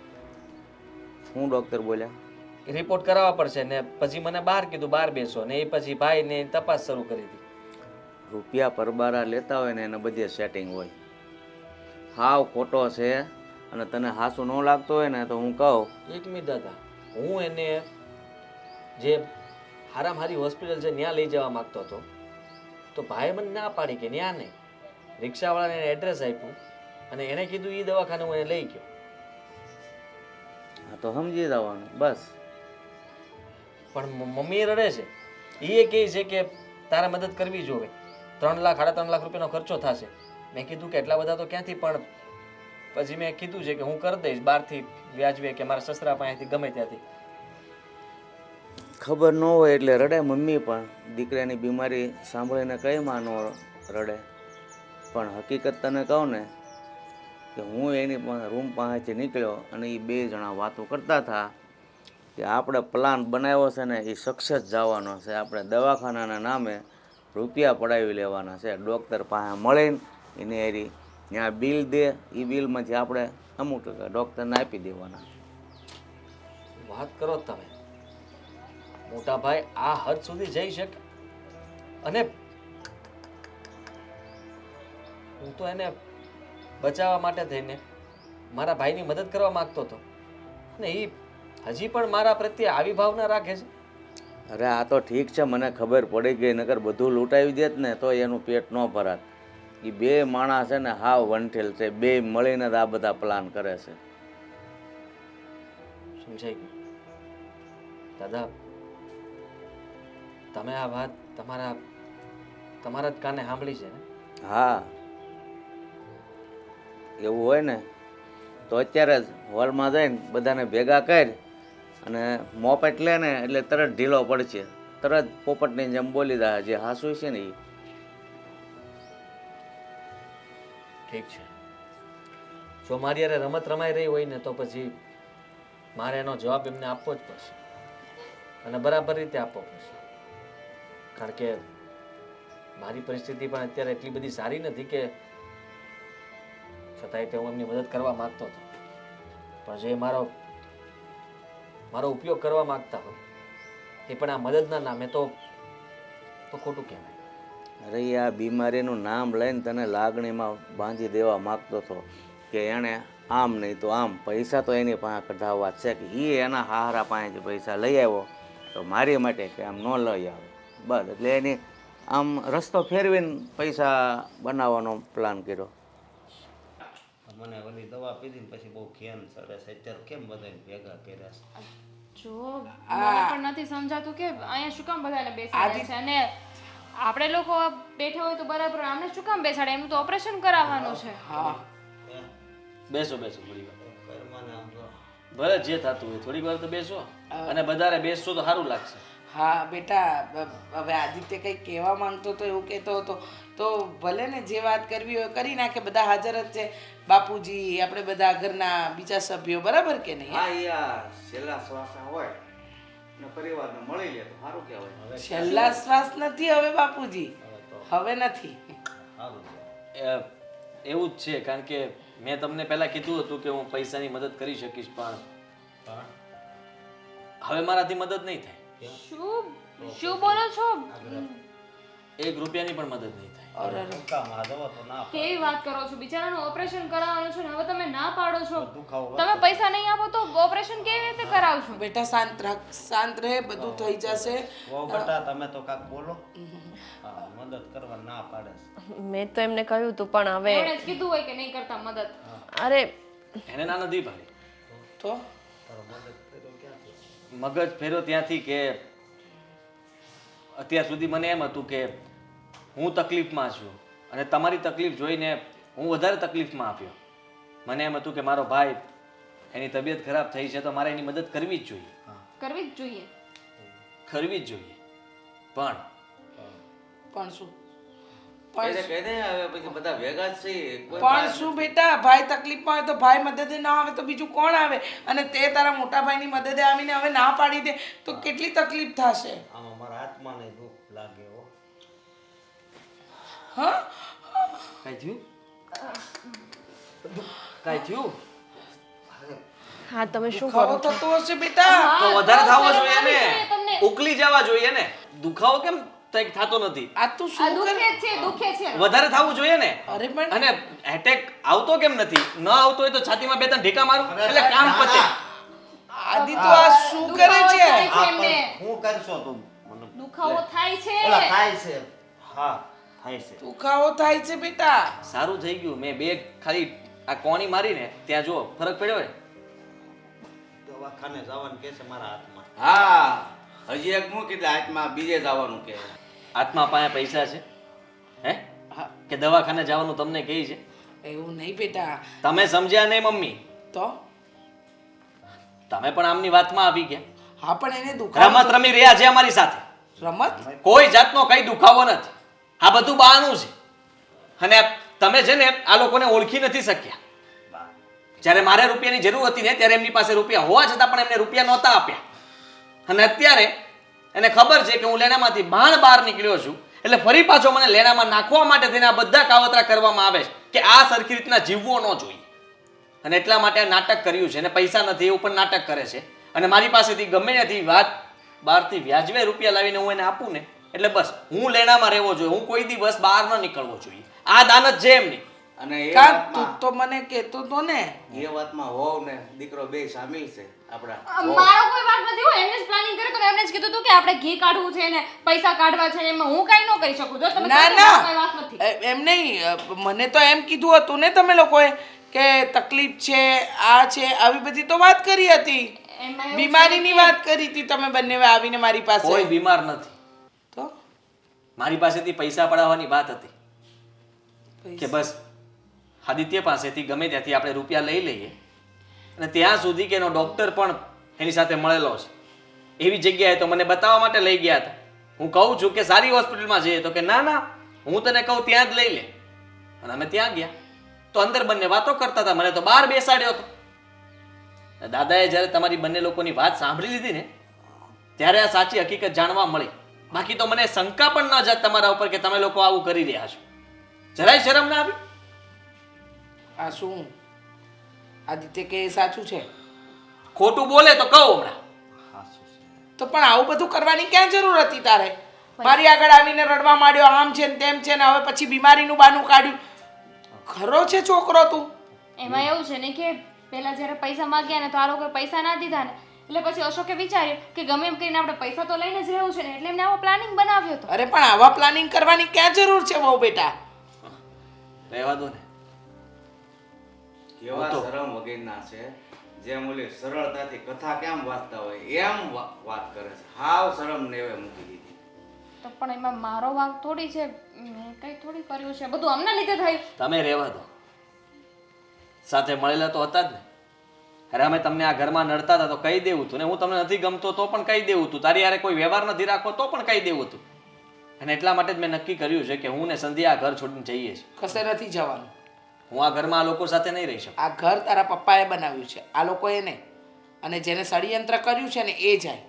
S6: હું ડૉક્ટર બોલ્યા?
S1: રિપોર્ટ કરાવવા પડશે ને પછી મને બહાર કીધું બહાર બેસો ને એ પછી ભાઈને તપાસ શરૂ કરી હતી.
S6: રૂપિયા પરબારા લેતા હોય ને એને બધે સેટિંગ હોય. હાવ ખોટો છે. અને તને હાસું ન લાગતો હોય ને તો હું કહું,
S1: એક મિનિટ દાદા, હું એને જે હારામાં હારી હોસ્પિટલ છે ત્યાં લઈ જવા માંગતો હતો તો ભાઈએ મને ના પાડી કે ત્યાં નહીં. રિક્ષાવાળાને એડ્રેસ આપ્યું અને એને કીધું એ દવાખાને હું એને લઈ ગયો.
S6: હા તો સમજી જવાનું બસ.
S1: પણ મમ્મી રડે છે. એ કહે છે કે તારે મદદ કરવી જોવે, 3 લાખ 3.5 લાખ રૂપિયાનો ખર્ચો થશે. મેં કીધું કે એટલા બધા તો ક્યાંથી, પણ પછી મેં કીધું છે કે હું કરી દઈશ બહારથી વ્યાજબી કે મારા સસરા પાસેથી ગમે ત્યાંથી.
S6: ખબર ન હોય એટલે રડે મમ્મી પણ. દીકરાની બીમારી સાંભળીને કઈ માં ન રડે? પણ હકીકત તને કહું ને કે હું એની રૂમ પાસેથી નીકળ્યો અને એ 2 જણા વાતો કરતા હતા કે આપણે પ્લાન બનાવ્યો છે ને એ સક્સેસ જવાનો છે. આપણે દવાખાનાના નામે રૂપિયા પડાવી લેવાના છે. ડૉક્ટર પાસે મળીને એને એરી ત્યાં બિલ દે, એ બિલમાંથી આપણે અમુક ટકા ડૉક્ટરને આપી દેવાના.
S1: વાત કરો તમે. મોટા ભાઈ આ હદ સુધી જઈ શકે? અને હું તો એને બચાવવા માટે થઈને મારા ભાઈની મદદ કરવા માંગતો હતો ને એ હજી પણ મારા પ્રત્યે આવી ભાવના રાખે છે.
S6: અરે આ તો ઠીક છે, મને ખબર પડી ગઈ, નકર બધું લૂંટાવી દેત ને તો એનું પેટ ન ભરાત. એ 2 માણસ છે ને હાવ વંઠેલ છે, 2 મળીને જ આ બધા પ્લાન કરે છે.
S1: સમજાઈ ગયું દાદા. તમે આ વાત તમારા જ કાને સાંભળી છે ને?
S6: હા, એવું હોય ને તો અત્યારે જ હોલમાં જઈને બધાને ભેગા કરી અને મોપેટ લે ને એટલે તરત ઢીલો પડશે. તરત પોપટની જેમ બોલી દે જે હાસુ છે ને એ.
S1: ઠીક છે. જો મારી યારે રમત રમાઈ રહી હોય ને તો પછી મારે એનો જવાબ એમને આપવો જ પડશે અને બરાબર રીતે આપવો પડશે. કારણ કે મારી પરિસ્થિતિ પણ અત્યારે એટલી બધી સારી નથી કે છતાંય તે હું એમની મદદ કરવા માંગતો હતો. પણ જે મારો ઉપયોગ કરવા માંગતા હોય એ પણ આ મદદના નામે તો ખોટું કહેવાય.
S6: અરે આ બીમારીનું નામ લઈને તને લાગણીમાં બાંધી દેવા માગતો હતો કે એણે આમ નહીં તો આમ, પૈસા તો એની પાસે કઢાવવા છે કે એ એના હારા પાસેથી પૈસા લઈ આવ્યો તો મારી માટે કે આમ ન લઈ આવે બસ. એટલે એની આમ રસ્તો ફેરવીને પૈસા બનાવવાનો પ્લાન કર્યો.
S2: મને ઓલી દવા પીધી ને પછી બહુ ઘેન ચડે છે. અત્યારે કેમ બધાને ભેગા કર્યા છે?
S4: જો મને પણ નથી સમજાતું કે અહીંયા શું કામ બધાને બેસાડે છે અને આપણે લોકો બેઠા હોય તો બરાબર, આમને શું કામ બેસાડે? એમનું તો ઓપરેશન કરાવવાનું છે.
S5: હા,
S1: બેસો થોડી વાર.
S2: ઘરમાં આમ જો
S1: ભલે જે થતું હોય થોડીક વાર તો બેસો અને બધારે બેસશો તો સારું લાગશે.
S5: હા બેટા, હવે આદિત્ય કંઈક કહેવા માંગતો તો એવું કહેતો હતો તો ભલે ને જે વાત કરવી હોય કરી નાખે. બધા હાજર જ છે, બાપુજી, આપણે બધા ઘરના બીજા સભ્યો, બરાબર કે નહીં?
S2: હા યાર, છેલ્લા શ્વાસા હોય ને પરિવારને મળી લે તો સારું કહેવાય.
S5: છેલ્લા શ્વાસ નથી હવે બાપુજી, હવે નથી.
S2: સારું
S1: એવું જ છે. કારણ કે મેં તમને પહેલા કીધું હતું કે હું પૈસાની મદદ કરી શકીશ પણ હવે મારાથી મદદ નહીં થાય.
S4: શું બોલો છો?
S1: 1 રૂપિયાની પણ મદદ નહીં થાય.
S5: અરે
S2: ટૂંકામાં જવો તો ના
S4: કેવી વાત કરો છો? બિચારાનું ઓપરેશન કરાવવાનું છે ને હવે તમે ના પાડો છો.
S2: દુખાવો
S4: તમે પૈસા નહીં આપો તો ઓપરેશન કેવી રીતે કરાવશો?
S5: બેટા શાંત રહે, બધું થઈ જશે.
S2: વો બેટા તમે તો કાક બોલો. હા મદદ કરવા ના પાડે છે.
S3: મેં તો એમને કહ્યું હતું પણ હવે
S4: એમણે જ કીધું હોય કે નહીં કરતા મદદ.
S3: અરે
S1: એને ના નથી પાડી.
S5: તો
S1: મગજ ફેરો ત્યાંથી કે અત્યાર સુધી મને એમ હતું કે હું તકલીફમાં છું અને તમારી તકલીફ જોઈને હું વધારે તકલીફમાં આવ્યો. મને એમ હતું કે મારો ભાઈ એની તબિયત ખરાબ થઈ છે તો મારે એની મદદ કરવી જ જોઈએ.
S4: કરવી જ જોઈએ.
S1: કરવી જ જોઈએ.
S5: પણ શું
S6: એને કહી દે હવે પછી બધા ભેગા જ છીએ. કોઈ
S5: પણ શું બેટા, ભાઈ તકલીફમાં હોય તો ભાઈ મદદે ના આવે તો બીજું કોણ આવે? અને તે તારા મોટા ભાઈની મદદે આવીને હવે ના પાડી દે તો કેટલી તકલીફ થશે.
S2: આમાં મારા આત્માને દુઃખ લાગે હો.
S5: હા
S1: કાંઈ થયું?
S3: હા તમે શું
S5: ખાવો
S3: કરો છો?
S5: થતો હશે બેટા.
S1: તો વધારે થવો જોઈએ
S4: શરમ
S1: ને.
S4: આવવી જોઈએ તમને.
S1: ઉકલી જવા જોઈએ ને. દુખાવો કેમ કંઈક થતો નથી?
S5: આ તું
S4: આ
S5: શું
S4: દુખે
S5: કરે?
S4: જ છે, દુખે છે.
S1: વધારે થવું જોઈએ ને.
S5: અરે પણ
S1: અને એટેક આવતો કેમ નથી? ન આવતો હોય તો છાતીમાં 2-3 ઢીકા મારું એટલે કામ પતે.
S5: આદિ તો આ શું કરે
S4: દુખાવો
S5: છે?
S4: થાય
S2: આ
S4: એમને.
S2: પણ હું કરશો તું મને
S4: દુખાવો થાય છે.
S2: ઓલા થાય છે. હા થાય છે.
S5: તું ખાવો થાય છે બેટા.
S1: સારું થઈ ગયું. મેં બે ખાલી આ કોણી મારીને ત્યાં જો ફરક પડ્યો હોય.
S2: દવાખાને જવાનું કે છે મારા હાથમાં.
S6: હા હજી એક મૂકી દે હાથમાં, બીજે જવાનું કે
S1: હાથમાં પાસે પૈસા છે હે કે દવાખાને જવાનું તમને કહે છે?
S5: એવું નહીં બેટા.
S1: તમે સમજ્યા નહીં મમ્મી.
S5: તો
S1: તમે પણ આમની વાતમાં આવી ગયા.
S5: હા પણ એને દુખાવો
S1: રમત રમી રહ્યા છે અમારી સાથે.
S5: રમત
S1: કોઈ જાતનો કઈ દુખાવો નથી. આ બધું બહાનું છે. અને તમે છે ને આ લોકોને ઓળખી નથી શક્યા. જ્યારે મારે રૂપિયાની જરૂર હતી ને ત્યારે એમની પાસે રૂપિયા હોવા છતાં પણ એમને રૂપિયા નહોતા આપ્યા. અને અત્યારે એને ખબર છે કે હું લેણામાંથી બહાર નીકળ્યો છું એટલે ફરી પાછો મને લેણામાં નાખવા માટે થઈને આ બધા કાવતરા કરવામાં આવે છે કે આ સરખી રીતના જીવવો ન જોઈએ. અને એટલા માટે આ નાટક કર્યું છે. અને પૈસા નથી એવું પણ નાટક કરે છે. અને મારી પાસેથી ગમે ત્યાંથી બહારથી વ્યાજવે રૂપિયા લાવીને હું એને આપું ને એટલે બસ હું લેણામાં રહેવો જોઈએ. હું કોઈ દિવસ બહાર ન નીકળવો જોઈએ. આ દાનત છે એમની.
S6: અને એ
S5: કા તું
S6: વાતમાં
S5: તો મને કહેતો તો ને.
S6: એ વાતમાં હોવ ને દીકરો બે સામેલ છે આપણા.
S4: મારો કોઈ વાત નથી. હું એમને જ પ્લાનિંગ કર્યું તો એમને જ કીધું હતું કે આપણે ઘી કાઢવું છે ને પૈસા કાઢવા છે ને એમાં હું કઈ ન કરી શકું. જો તમે
S5: ના
S4: કહેશો તો કોઈ
S5: ના
S4: વાત નથી.
S5: એમ નહીં, મને તો એમ કીધું હતું ને તમે લોકોએ કે તકલીફ છે, આ છે, આવી બધી તો વાત કરી હતી.
S4: એમાં એવું
S5: બીમારીની વાત કરી હતી તમે બંને આવીને મારી પાસે.
S1: કોઈ બીમાર નથી.
S5: તો
S1: મારી પાસેથી પૈસા પડાવવાની વાત હતી કે બસ આદિત્ય પાસેથી ગમે ત્યાંથી આપણે રૂપિયા લઈ લઈએ. અને ત્યાં સુધી કે એનો ડૉક્ટર પણ એની સાથે મળેલો છે. એવી જગ્યાએ તો મને બતાવવા માટે લઈ ગયા હતા. હું કહું છું કે સારી હોસ્પિટલમાં જઈએ તો કે ના ના હું તને કહું ત્યાં જ લઈ લે. અને અમે ત્યાં ગયા તો અંદર બંને વાતો કરતા હતા. મને તો બહાર બેસાડ્યો હતો. દાદાએ જ્યારે તમારી બંને લોકોની વાત સાંભળી લીધી ને ત્યારે આ સાચી હકીકત જાણવા મળી. બાકી તો મને શંકા પણ ન જાત તમારા ઉપર કે તમે લોકો આવું કરી રહ્યા છો. જરાય શરમ ના આવી?
S5: આ શું આદિત્ય કે એ સાચું છે?
S1: ખોટું બોલે તો કહો હમણાં.
S5: તો પણ આવું બધું કરવાની ક્યાં જરૂર હતી તારે? મારી આગળ આવીને રડવા માંડ્યો, આમ છે ને તેમ છે ને હવે પછી બીમારીનું બાનું કાઢ્યું. ખરો છે છોકરો તું?
S4: એમાં એવું છે ને કે પહેલા જ્યારે પૈસા માંગ્યા ને તો આ લોકોએ પૈસા ના દીધા ને એટલે પછી અશોકે વિચાર્યું કે ગમે એમ કરીને આપણે પૈસા તો લઈને જ રહેવું છે ને એટલે એમને આવો પ્લાનિંગ બનાવ્યો હતો.
S5: અરે પણ આવા પ્લાનિંગ કરવાની ક્યાં જરૂર છે બહુ બેટા?
S1: રહેવા દો ને.
S6: કેવા શરમ વગરના છે. જેમ ઓલી સરળતાથી કથા કેમ વાંચતા હોય એમ વાત કરે છે. હાવ શરમ નેવે મૂકી દીધી.
S4: તો પણ એમાં મારો વાંક થોડી છે. મેં કઈ થોડી કર્યું છે. બધું અમને લીધે થયું.
S1: તમે રહેવા દો. સાથે મળેલા તો હતા જ ને. અરે અમે તમને આ ઘરમાં નડતા હતા તો કહી દેવું હતું ને. હું તમને નથી ગમતો તો પણ કહી દેવું હતું. તારી યારે કોઈ વ્યવહાર નથી રાખવો તો પણ કહી દેવું હતું. અને એટલા માટે જ મેં નક્કી કર્યું છે કે હું ને સંધ્યા આ ઘર છોડીને જઈએ છીએ.
S5: કશે નથી જવાનું.
S1: હું આ ઘરમાં આ લોકો સાથે નહીં રહી શકું.
S5: આ ઘર તારા પપ્પાએ બનાવ્યું છે, આ લોકોએ નહીં. અને જેને ષડયંત્ર કર્યું છે ને એ જાય.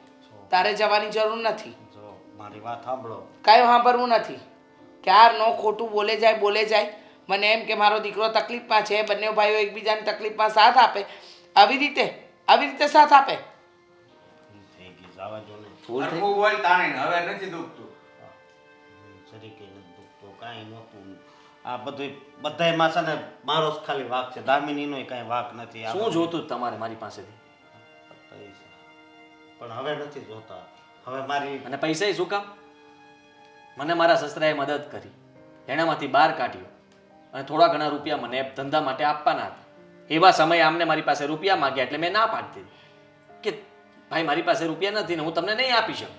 S5: તારે જવાની જરૂર નથી.
S2: જો મારી વાત સાંભળો.
S5: કાંઈ સાંભળવું નથી. ક્યારનો ખોટું બોલે જાય. મને એમ કે મારો દીકરો તકલીફમાં છે, બંને ભાઈઓ એકબીજાની તકલીફમાં સાથ આપે. આવી રીતે સાથ આપે.
S2: થઈ ગઈ જવા જો ને.
S1: ભૂલ થઈ.
S6: હરખું બોલ તાણીને હવે નથી દુખતું.
S2: જરીકે નથી દુખતો, કાંઈ નહોતું. આ બધું બધાયમાં છે ને મારો જ ખાલી વાક છે, દામિનીનોય કાંઈ વાક નથી. આ
S1: શું જોતું હતું તમારે મારી પાસેથી?
S2: પૈસા પણ હવે નથી જોતા. હવે મારી
S1: અને પૈસા શું કામ? મને મારા સસરાએ મદદ કરી, એનામાંથી બહાર કાઢ્યો અને થોડા ઘણા રૂપિયા મને ધંધા માટે આપવાના હતા. એવા સમયે આમને મારી પાસે રૂપિયા માંગ્યા એટલે મેં ના પાડી દીધી કે ભાઈ મારી પાસે રૂપિયા નથી ને હું તમને નહીં આપી શકું.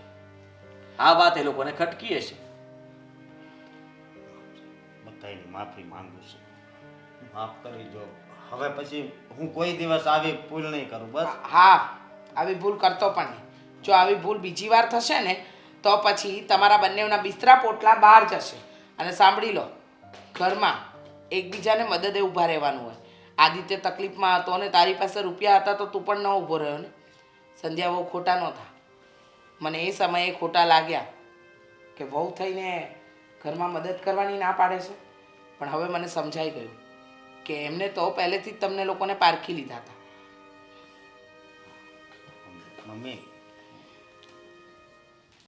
S1: આ વાત એ લોકોને ખટકી હશે.
S2: બધાયની માફી માંગુ છું, માફ કરી દો. હવે પછી હું કોઈ દિવસ આવી ભૂલ નહીં કરું. બસ
S5: હા, આવી ભૂલ કરતો પણ નહીં. જો આવી ભૂલ બીજી વાર થશે ને તો પછી તમારા બંનેના બિસ્તરા પોટલા બહાર જશે. અને સાંભળી લો, ઘરમાં એકબીજાને મદદે ઊભા રહેવાનું હોય. આદિત્ય તકલીફમાં હતો અને તારી પાસે રૂપિયા હતા તો તું પણ ન ઊભો રહ્યો ને. સંધ્યા બહુ ખોટા ન થા. મને એ સમયે ખોટા લાગ્યા કે વહુ થઈને ઘરમાં મદદ કરવાની ના પાડે છે. પણ હવે મને સમજાઈ ગયું કે એમને તો પહેલેથી જ તમને લોકોને પારખી લીધા હતા.
S2: મમ્મી